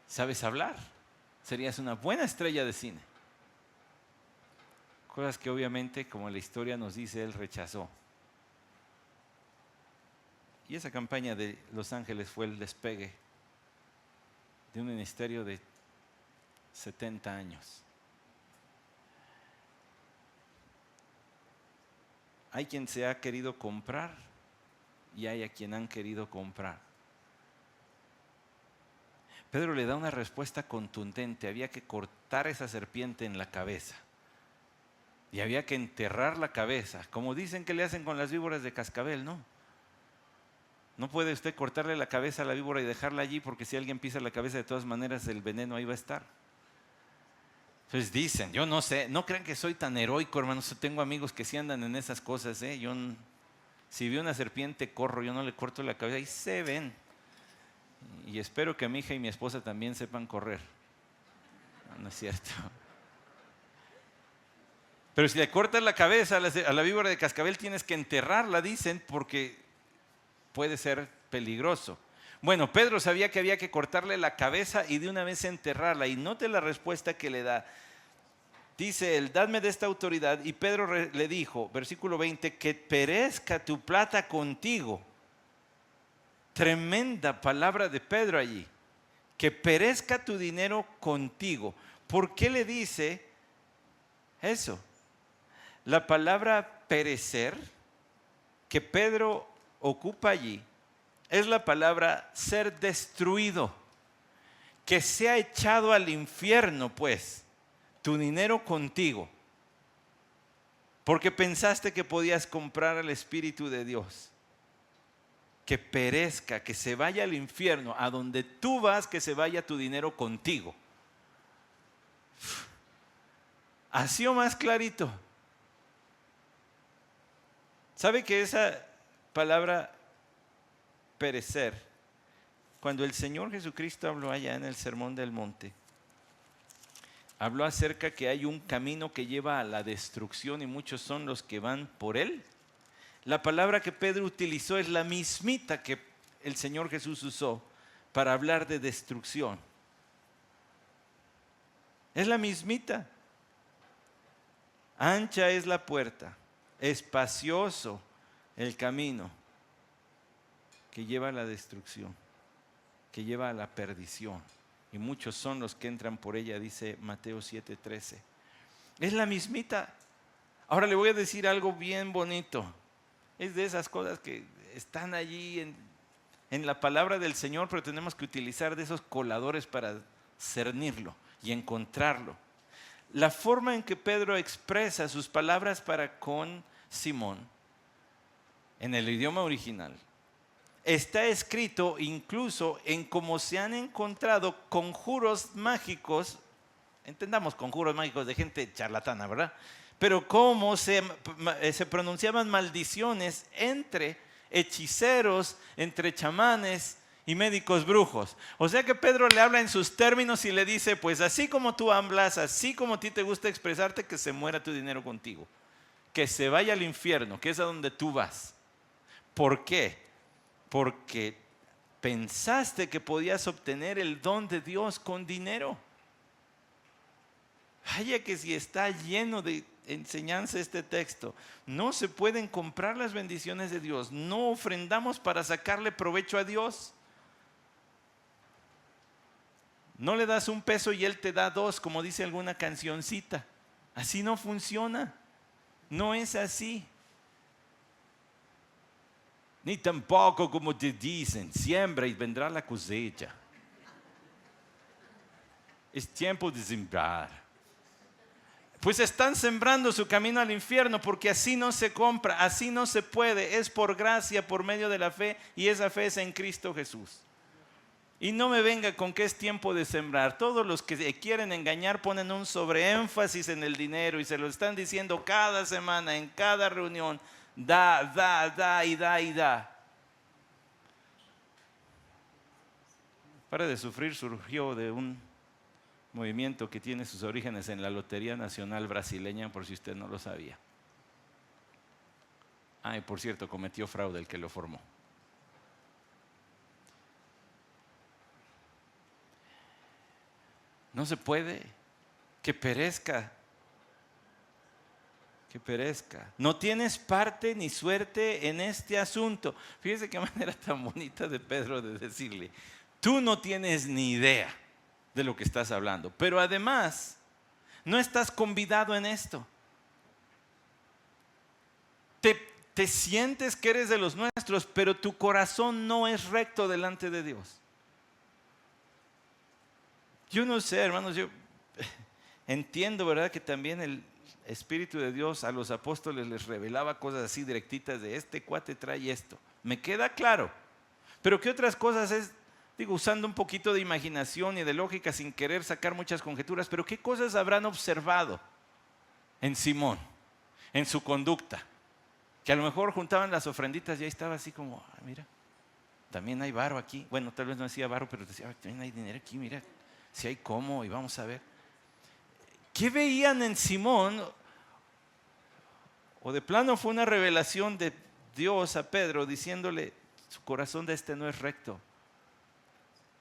¿Sabes hablar? Serías una buena estrella de cine. Cosas que obviamente, como la historia nos dice, él rechazó. Y esa campaña de Los Ángeles fue el despegue de un ministerio de 70 años. Hay quien se ha querido comprar y hay a quien han querido comprar. Pedro le da una respuesta contundente. Había que cortar esa serpiente en la cabeza y había que enterrar la cabeza, como dicen que le hacen con las víboras de cascabel, ¿no? No puede usted cortarle la cabeza a la víbora y dejarla allí, porque si alguien pisa la cabeza, de todas maneras el veneno ahí va a estar. Entonces dicen, yo no sé, no crean que soy tan heroico, hermanos. Tengo amigos que sí andan en esas cosas. Si veo una serpiente, corro, yo no le corto la cabeza. Ahí se ven. Y espero que mi hija y mi esposa también sepan correr. No es cierto. Pero si le cortas la cabeza a la víbora de cascabel, tienes que enterrarla, dicen, porque puede ser peligroso. Bueno, Pedro sabía que había que cortarle la cabeza y de una vez enterrarla. Y note la respuesta que le da. Dice él, dadme de esta autoridad. Y Pedro le dijo, versículo 20, que perezca tu plata contigo. Tremenda palabra de Pedro allí. Que perezca tu dinero contigo. ¿Por qué le dice eso? La palabra perecer que Pedro ocupa allí es la palabra ser destruido, que sea echado al infierno, pues, tu dinero contigo, porque pensaste que podías comprar al Espíritu de Dios. Que perezca, que se vaya al infierno, a donde tú vas, que se vaya tu dinero contigo. Así o más clarito. ¿Sabe que esa palabra perecer, cuando el Señor Jesucristo habló allá en el Sermón del Monte, habló acerca que hay un camino que lleva a la destrucción y muchos son los que van por él? La palabra que Pedro utilizó es la mismita que el Señor Jesús usó para hablar de destrucción. Es la mismita. Ancha es la puerta, espacioso el camino que lleva a la destrucción, que lleva a la perdición. Y muchos son los que entran por ella, dice Mateo 7:13. Es la mismita. Ahora le voy a decir algo bien bonito. Es de esas cosas que están allí en la palabra del Señor, pero tenemos que utilizar de esos coladores para cernirlo y encontrarlo. La forma en que Pedro expresa sus palabras para con Simón, en el idioma original, está escrito incluso en cómo se han encontrado conjuros mágicos, entendamos conjuros mágicos de gente charlatana, ¿verdad? Pero cómo se pronunciaban maldiciones entre hechiceros, entre chamanes y médicos brujos. O sea que Pedro le habla en sus términos y le dice, pues así como tú hablas, así como a ti te gusta expresarte, que se muera tu dinero contigo. Que se vaya al infierno, que es a donde tú vas. ¿Por qué? Porque pensaste que podías obtener el don de Dios con dinero. Vaya que si está lleno de enseñanza este texto. No se pueden comprar las bendiciones de Dios. No ofrendamos para sacarle provecho a Dios. No le das un peso y Él te da dos, como dice alguna cancioncita. Así no funciona. No es así. Ni tampoco como te dicen, siembra y vendrá la cosecha. Es tiempo de sembrar. Pues están sembrando su camino al infierno, porque así no se compra, así no se puede. Es por gracia, por medio de la fe, y esa fe es en Cristo Jesús. Y no me venga con que es tiempo de sembrar. Todos los que quieren engañar ponen un sobreénfasis en el dinero y se lo están diciendo cada semana, en cada reunión. Da y da y da. Para de sufrir surgió de un movimiento que tiene sus orígenes en la Lotería Nacional Brasileña, por si usted no lo sabía. Y por cierto, cometió fraude el que lo formó. No se puede. Que perezca. Que perezca. No tienes parte ni suerte en este asunto. Fíjese qué manera tan bonita de Pedro de decirle, tú no tienes ni idea de lo que estás hablando, pero además no estás convidado en esto. Te sientes que eres de los nuestros, pero tu corazón no es recto delante de Dios. Yo no sé, hermanos, yo entiendo, ¿verdad?, que también el Espíritu de Dios a los apóstoles les revelaba cosas así directitas de este cuate trae esto. Me queda claro. Pero ¿qué otras cosas es? Digo, usando un poquito de imaginación y de lógica sin querer sacar muchas conjeturas, pero ¿qué cosas habrán observado en Simón, en su conducta? Que a lo mejor juntaban las ofrenditas y ahí estaba así como, mira, también hay varo aquí. Bueno, tal vez no decía varo, pero decía, también hay dinero aquí, mira, si hay cómo y vamos a ver. ¿Qué veían en Simón? O de plano fue una revelación de Dios a Pedro diciéndole, su corazón de este no es recto.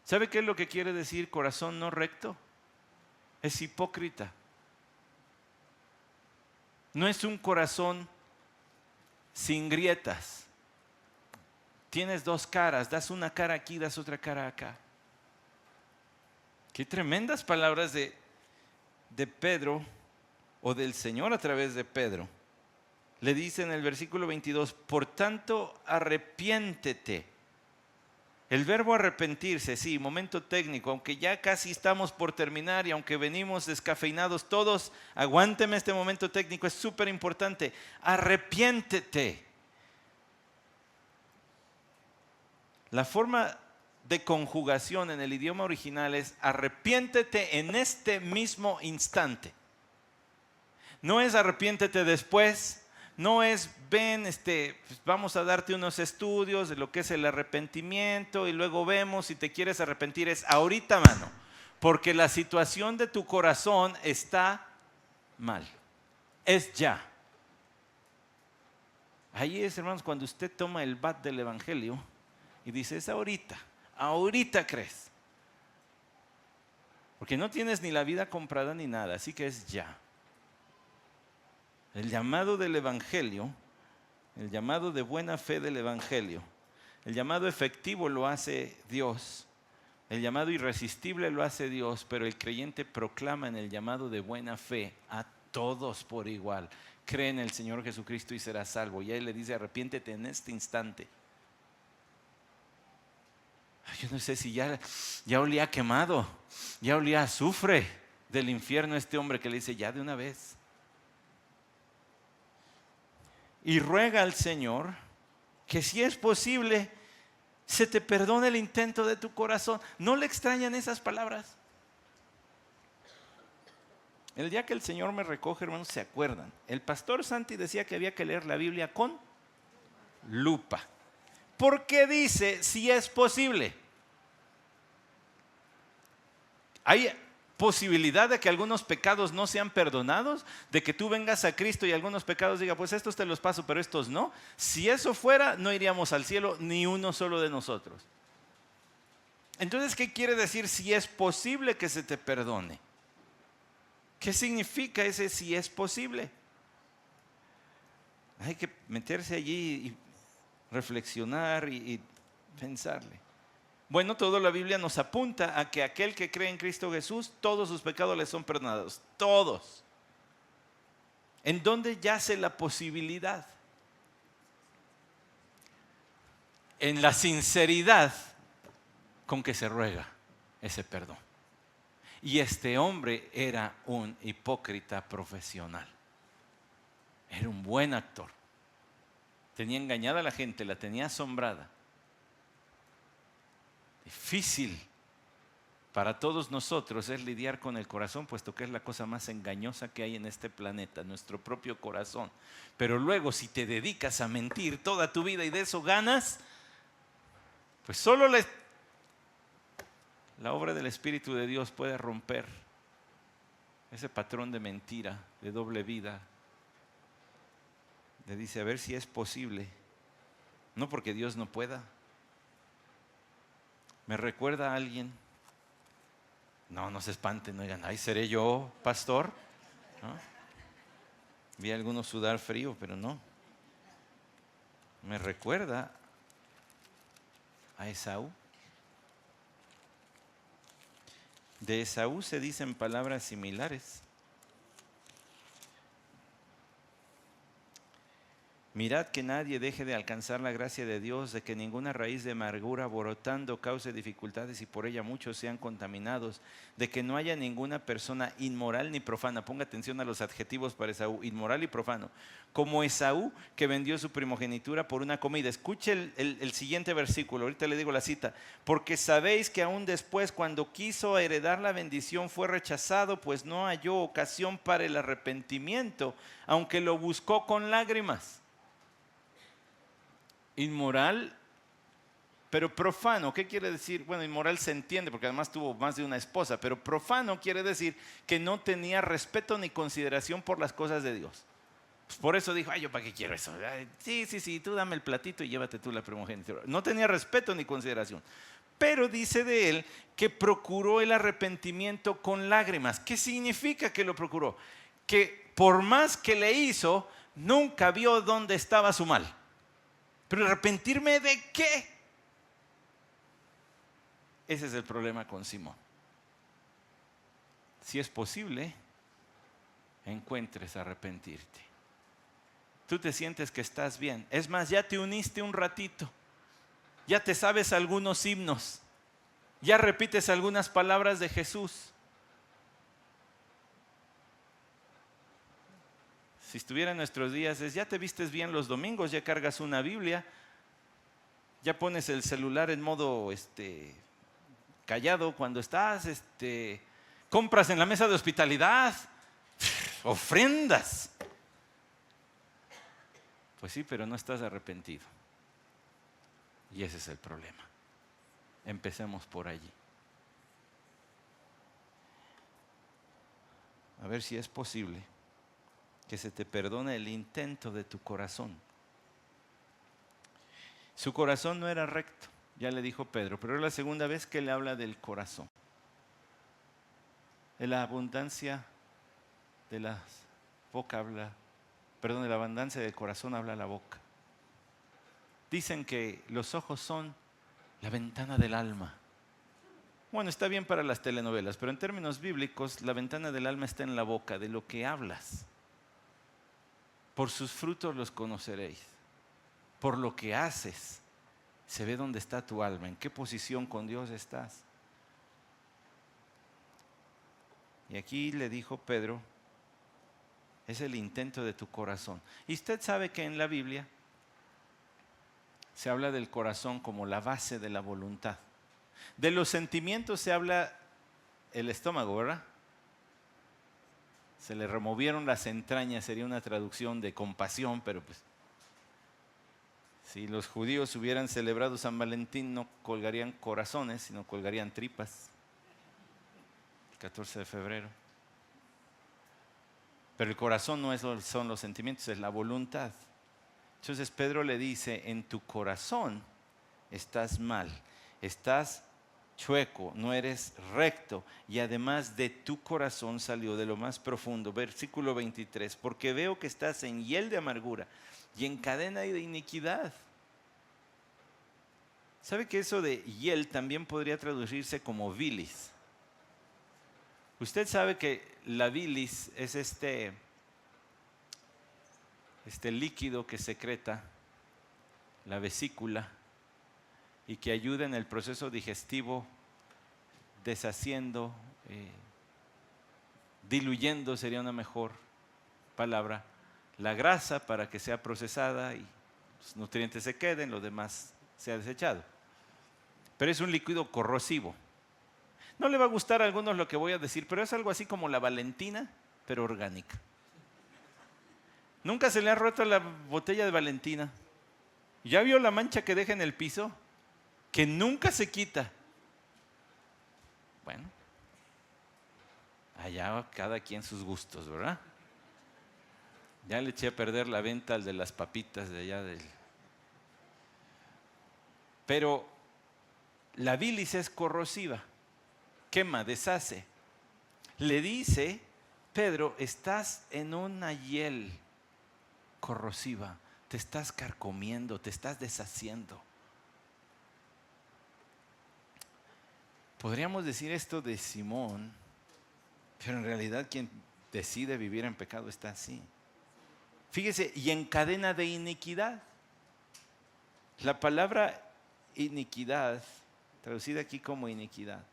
¿Sabe qué es lo que quiere decir corazón no recto? Es hipócrita. No es un corazón sin grietas. Tienes dos caras, das una cara aquí, das otra cara acá. Qué tremendas palabras de Pedro o del Señor a través de Pedro. Le dice en el versículo 22, por tanto arrepiéntete. El verbo arrepentirse, sí, momento técnico, aunque ya casi estamos por terminar y aunque venimos descafeinados todos, aguánteme este momento técnico, es súper importante. Arrepiéntete. La forma de conjugación en el idioma original es arrepiéntete en este mismo instante. No es arrepiéntete después. No es, ven, vamos a darte unos estudios de lo que es el arrepentimiento y luego vemos si te quieres arrepentir. Es ahorita, mano, porque la situación de tu corazón está mal. Es ya. Ahí es, hermanos, cuando usted toma el bat del evangelio y dice, es ahorita crees. Porque no tienes ni la vida comprada ni nada, así que es ya. El llamado del evangelio, el llamado de buena fe del evangelio, el llamado efectivo lo hace Dios, el llamado irresistible lo hace Dios, pero el creyente proclama en el llamado de buena fe a todos por igual. Cree en el Señor Jesucristo y serás salvo. Y Él le dice, arrepiéntete en este instante. Yo no sé si ya olía quemado, ya olía azufre del infierno este hombre que le dice, ya de una vez. Y ruega al Señor que si es posible se te perdone el intento de tu corazón. ¿No le extrañan esas palabras? El día que el Señor me recoge, hermanos, se acuerdan. El pastor Santi decía que había que leer la Biblia con lupa. ¿Por qué dice si es posible? Hay posibilidad de que algunos pecados no sean perdonados, de que tú vengas a Cristo y algunos pecados diga, pues estos te los paso, pero estos no. Si eso fuera, no iríamos al cielo ni uno solo de nosotros. Entonces, ¿qué quiere decir si es posible que se te perdone? ¿Qué significa ese si es posible? Hay que meterse allí y reflexionar y pensarle. Bueno, toda la Biblia nos apunta a que aquel que cree en Cristo Jesús, todos sus pecados le son perdonados. Todos. ¿En dónde yace la posibilidad? En la sinceridad con que se ruega ese perdón. Y este hombre era un hipócrita profesional. Era un buen actor. Tenía engañada a la gente, la tenía asombrada. Difícil para todos nosotros es lidiar con el corazón, puesto que es la cosa más engañosa que hay en este planeta, nuestro propio corazón. Pero luego, si te dedicas a mentir toda tu vida y de eso ganas, pues solo la obra del Espíritu de Dios puede romper ese patrón de mentira, de doble vida. Le dice, a ver si es posible. No porque Dios no pueda. ¿Me recuerda a alguien? No se espanten, no digan, ay, ¿seré yo, pastor? ¿No? Vi a algunos sudar frío, pero no. Me recuerda a Esaú. De Esaú se dicen palabras similares. Mirad que nadie deje de alcanzar la gracia de Dios, de que ninguna raíz de amargura brotando cause dificultades y por ella muchos sean contaminados, de que no haya ninguna persona inmoral ni profana. Ponga atención a los adjetivos para Esaú: inmoral y profano, como Esaú, que vendió su primogenitura por una comida. Escuche el siguiente versículo, ahorita le digo la cita. Porque sabéis que aún después, cuando quiso heredar la bendición, fue rechazado, pues no halló ocasión para el arrepentimiento, aunque lo buscó con lágrimas. Inmoral, pero profano. ¿Qué quiere decir? Bueno, inmoral se entiende porque además tuvo más de una esposa, pero profano quiere decir que no tenía respeto ni consideración por las cosas de Dios. Pues por eso dijo: ay, ¿yo para qué quiero eso? Ay, sí, tú dame el platito y llévate tú la primogenitura. No tenía respeto ni consideración. Pero dice de él que procuró el arrepentimiento con lágrimas. ¿Qué significa que lo procuró? Que por más que le hizo, nunca vio dónde estaba su mal. ¿Pero arrepentirme de qué? Ese es el problema con Simón. Si es posible, encuentres arrepentirte. Tú te sientes que estás bien. Es más, ya te uniste un ratito. Ya te sabes algunos himnos. Ya repites algunas palabras de Jesús. Si estuviera en nuestros días, ya te vistes bien los domingos, ya cargas una Biblia, ya pones el celular en modo callado cuando estás, compras en la mesa de hospitalidad, ofrendas. Pues sí, pero no estás arrepentido. Y ese es el problema. Empecemos por allí. A ver si es posible que se te perdone el intento de tu corazón. Su corazón no era recto, ya le dijo Pedro, pero es la segunda vez que le habla del corazón. De la abundancia de la boca habla, perdón, de la abundancia del corazón habla la boca. Dicen que los ojos son la ventana del alma. Bueno, está bien para las telenovelas, pero en términos bíblicos, la ventana del alma está en la boca, de lo que hablas. Por sus frutos los conoceréis. Por lo que haces, se ve dónde está tu alma, en qué posición con Dios estás. Y aquí le dijo Pedro, es el intento de tu corazón. Y usted sabe que en la Biblia se habla del corazón como la base de la voluntad. De los sentimientos se habla el estómago, ¿verdad? Se le removieron las entrañas, sería una traducción de compasión, pero pues si los judíos hubieran celebrado San Valentín, no colgarían corazones, sino colgarían tripas. El 14 de febrero. Pero el corazón no son los sentimientos, es la voluntad. Entonces Pedro le dice: en tu corazón estás mal, estás chueco, no eres recto, y además de tu corazón salió de lo más profundo. Versículo 23, porque veo que estás en hiel de amargura y en cadena de iniquidad. ¿Sabe que eso de hiel también podría traducirse como bilis? Usted sabe que la bilis es este líquido que secreta la vesícula y que ayuda en el proceso digestivo, deshaciendo, diluyendo, sería una mejor palabra, la grasa para que sea procesada y los nutrientes se queden, lo demás sea desechado. Pero es un líquido corrosivo. No le va a gustar a algunos lo que voy a decir, pero es algo así como la Valentina, pero orgánica. ¿Nunca se le ha roto la botella de Valentina? ¿Ya vio la mancha que deja en el piso? Que nunca se quita. Bueno, allá cada quien sus gustos, ¿verdad? Ya le eché a perder la venta al de las papitas de allá del... Pero la bilis es corrosiva, quema, deshace. Le dice Pedro: estás en una hiel corrosiva, te estás carcomiendo, te estás deshaciendo. Podríamos decir esto de Simón, pero en realidad quien decide vivir en pecado está así. Fíjese, y en cadena de iniquidad. La palabra iniquidad, traducida aquí como iniquidad,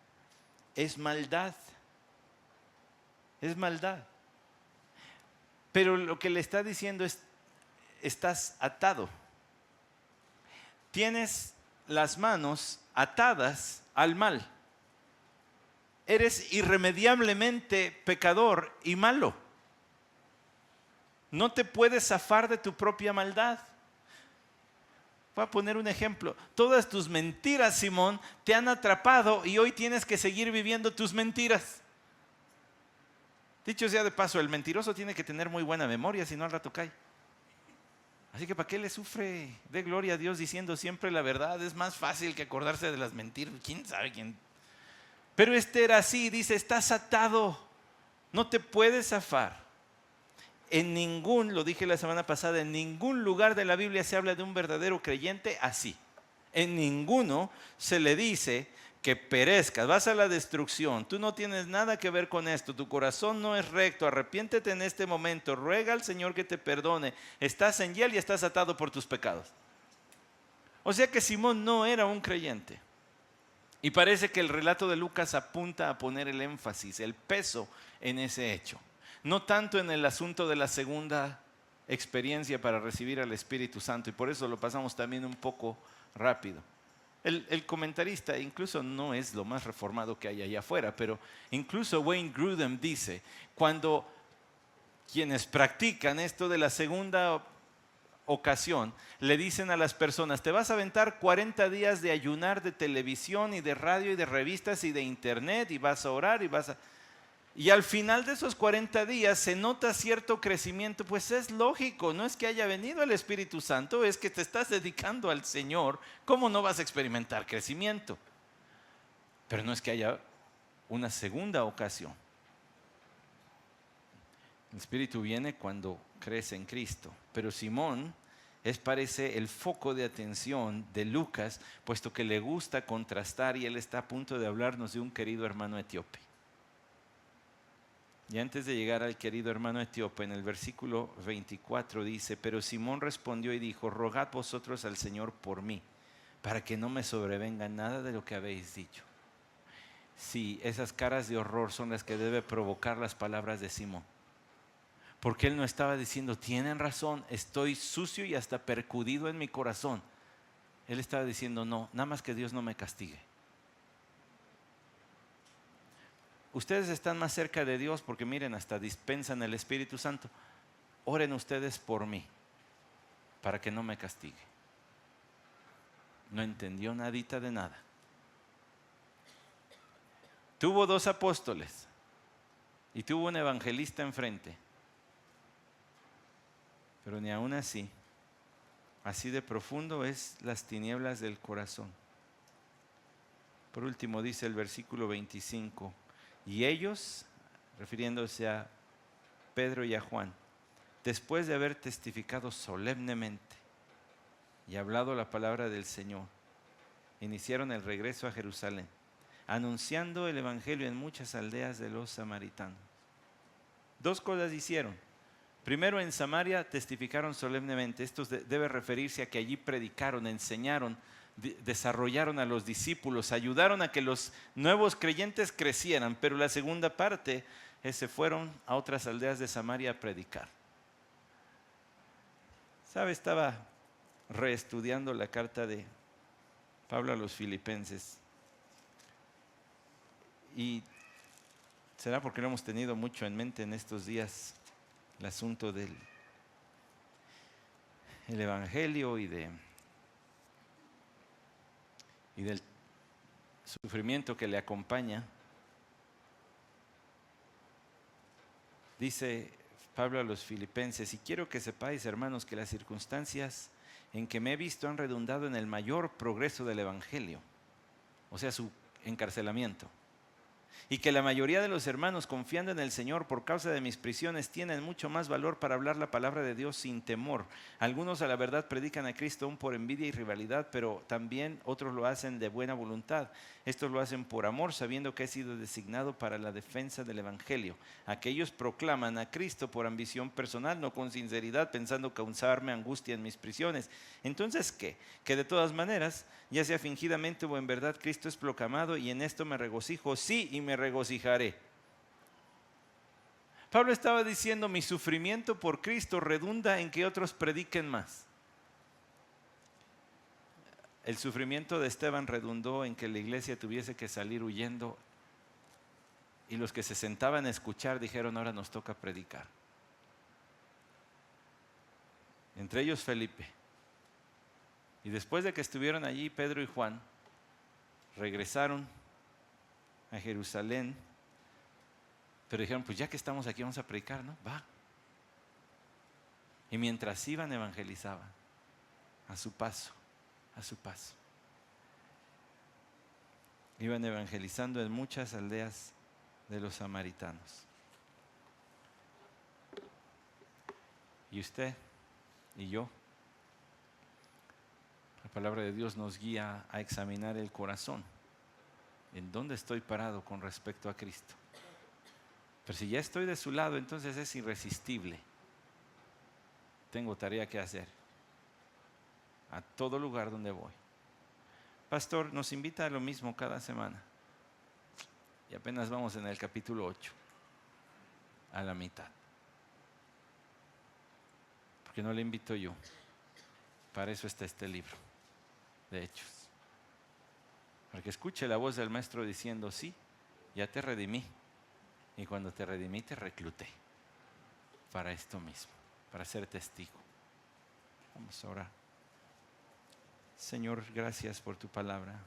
es maldad. Es maldad. Pero lo que le está diciendo es, estás atado. Tienes las manos atadas al mal. Eres irremediablemente pecador y malo. No te puedes zafar de tu propia maldad. Voy a poner un ejemplo. Todas tus mentiras, Simón, te han atrapado y hoy tienes que seguir viviendo tus mentiras. Dicho sea de paso, el mentiroso tiene que tener muy buena memoria, si no al rato cae. Así que ¿para qué le sufre? Dé gloria a Dios diciendo siempre la verdad. Es más fácil que acordarse de las mentiras. ¿Quién sabe quién? Pero este era así, dice, estás atado. No te puedes zafar. En ningún, lo dije la semana pasada, en ningún lugar de la Biblia se habla de un verdadero creyente así. En ninguno se le dice que perezcas, vas a la destrucción, tú no tienes nada que ver con esto, tu corazón no es recto, arrepiéntete en este momento, ruega al Señor que te perdone, estás en hiel y estás atado por tus pecados. O sea que Simón no era un creyente. Y parece que el relato de Lucas apunta a poner el énfasis, el peso en ese hecho. No tanto en el asunto de la segunda experiencia para recibir al Espíritu Santo, y por eso lo pasamos también un poco rápido. El comentarista incluso no es lo más reformado que hay allá afuera, pero incluso Wayne Grudem dice, cuando quienes practican esto de la segunda ocasión, le dicen a las personas, te vas a aventar 40 días de ayunar de televisión y de radio y de revistas y de internet y vas a orar y vas a... Y al final de esos 40 días se nota cierto crecimiento, pues es lógico, no es que haya venido el Espíritu Santo, es que te estás dedicando al Señor, ¿cómo no vas a experimentar crecimiento? Pero no es que haya una segunda ocasión. El Espíritu viene cuando crece en Cristo, pero Simón parece el foco de atención de Lucas, puesto que le gusta contrastar y él está a punto de hablarnos de un querido hermano etíope. Y antes de llegar al querido hermano etíope, en el versículo 24 dice, pero Simón respondió y dijo, rogad vosotros al Señor por mí, para que no me sobrevenga nada de lo que habéis dicho. Sí, esas caras de horror son las que debe provocar las palabras de Simón. Porque él no estaba diciendo, tienen razón, estoy sucio y hasta percudido en mi corazón. Él estaba diciendo, no, nada más que Dios no me castigue. Ustedes están más cerca de Dios porque miren, hasta dispensan el Espíritu Santo. Oren ustedes por mí, para que no me castigue. No entendió nadita de nada. Tuvo 2 apóstoles y tuvo un evangelista enfrente. Pero ni aún así, así de profundo es las tinieblas del corazón. Por último dice el versículo 25, y ellos, refiriéndose a Pedro y a Juan, después de haber testificado solemnemente y hablado la palabra del Señor, iniciaron el regreso a Jerusalén, anunciando el evangelio en muchas aldeas de los samaritanos. 2 cosas hicieron. Primero, en Samaria testificaron solemnemente. Esto debe referirse a que allí predicaron, enseñaron, desarrollaron a los discípulos, ayudaron a que los nuevos creyentes crecieran. Pero la segunda parte es se fueron a otras aldeas de Samaria a predicar. ¿Sabe? Estaba reestudiando la carta de Pablo a los Filipenses. Y será porque lo hemos tenido mucho en mente en estos días, el asunto del evangelio y del sufrimiento que le acompaña. Dice Pablo a los Filipenses, y quiero que sepáis, hermanos, que las circunstancias en que me he visto han redundado en el mayor progreso del evangelio, o sea, su encarcelamiento. y que la mayoría de los hermanos, confiando en el Señor por causa de mis prisiones, tienen mucho más valor para hablar la palabra de Dios sin temor. Algunos a la verdad predican a Cristo aún por envidia y rivalidad, pero también otros lo hacen de buena voluntad. Estos lo hacen por amor, sabiendo que he sido designado para la defensa del Evangelio. Aquellos proclaman a Cristo por ambición personal, no con sinceridad, pensando causarme angustia en mis prisiones. Entonces, ¿qué? Que de todas maneras, ya sea fingidamente o en verdad, Cristo es proclamado, y en esto me regocijo, sí, y me regocijaré. Pablo estaba diciendo, mi sufrimiento por Cristo redunda en que otros prediquen más. El sufrimiento de Esteban redundó en que la iglesia tuviese que salir huyendo, y los que se sentaban a escuchar dijeron, ahora nos toca predicar. Entre ellos Felipe. Y después de que estuvieron allí Pedro y Juan, regresaron a Jerusalén, pero dijeron, pues ya que estamos aquí vamos a predicar, ¿no? Va. Y mientras iban, evangelizaban, a su paso, a su paso. Iban evangelizando en muchas aldeas de los samaritanos. Y usted y yo, la palabra de Dios nos guía a examinar el corazón. ¿En dónde estoy parado con respecto a Cristo? Pero si ya estoy de su lado, entonces es irresistible. Tengo tarea que hacer a todo lugar donde voy. Pastor nos invita a lo mismo cada semana. Y apenas vamos en el capítulo 8, a la mitad. Porque no le invito yo. Para eso está este libro de Hechos. Para que escuche la voz del Maestro diciendo, sí, ya te redimí. Y cuando te redimí, te recluté para esto mismo, para ser testigo. Vamos a orar. Señor, gracias por tu palabra.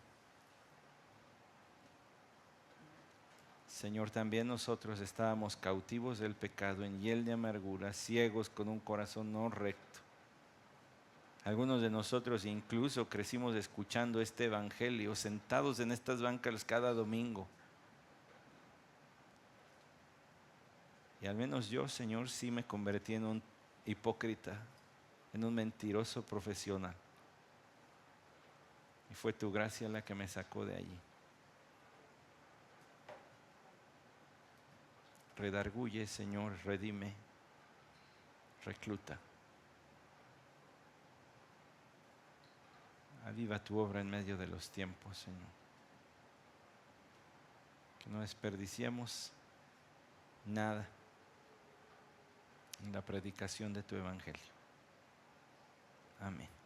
Señor, también nosotros estábamos cautivos del pecado, en hiel de amargura, ciegos con un corazón no recto. Algunos de nosotros incluso crecimos escuchando este evangelio, sentados en estas bancas cada domingo. Y al menos yo, Señor, sí me convertí en un hipócrita, en un mentiroso profesional. Y fue tu gracia la que me sacó de allí. Redarguye, Señor, redime, recluta. Aviva tu obra en medio de los tiempos, Señor. Que no desperdiciemos nada en la predicación de tu evangelio. Amén.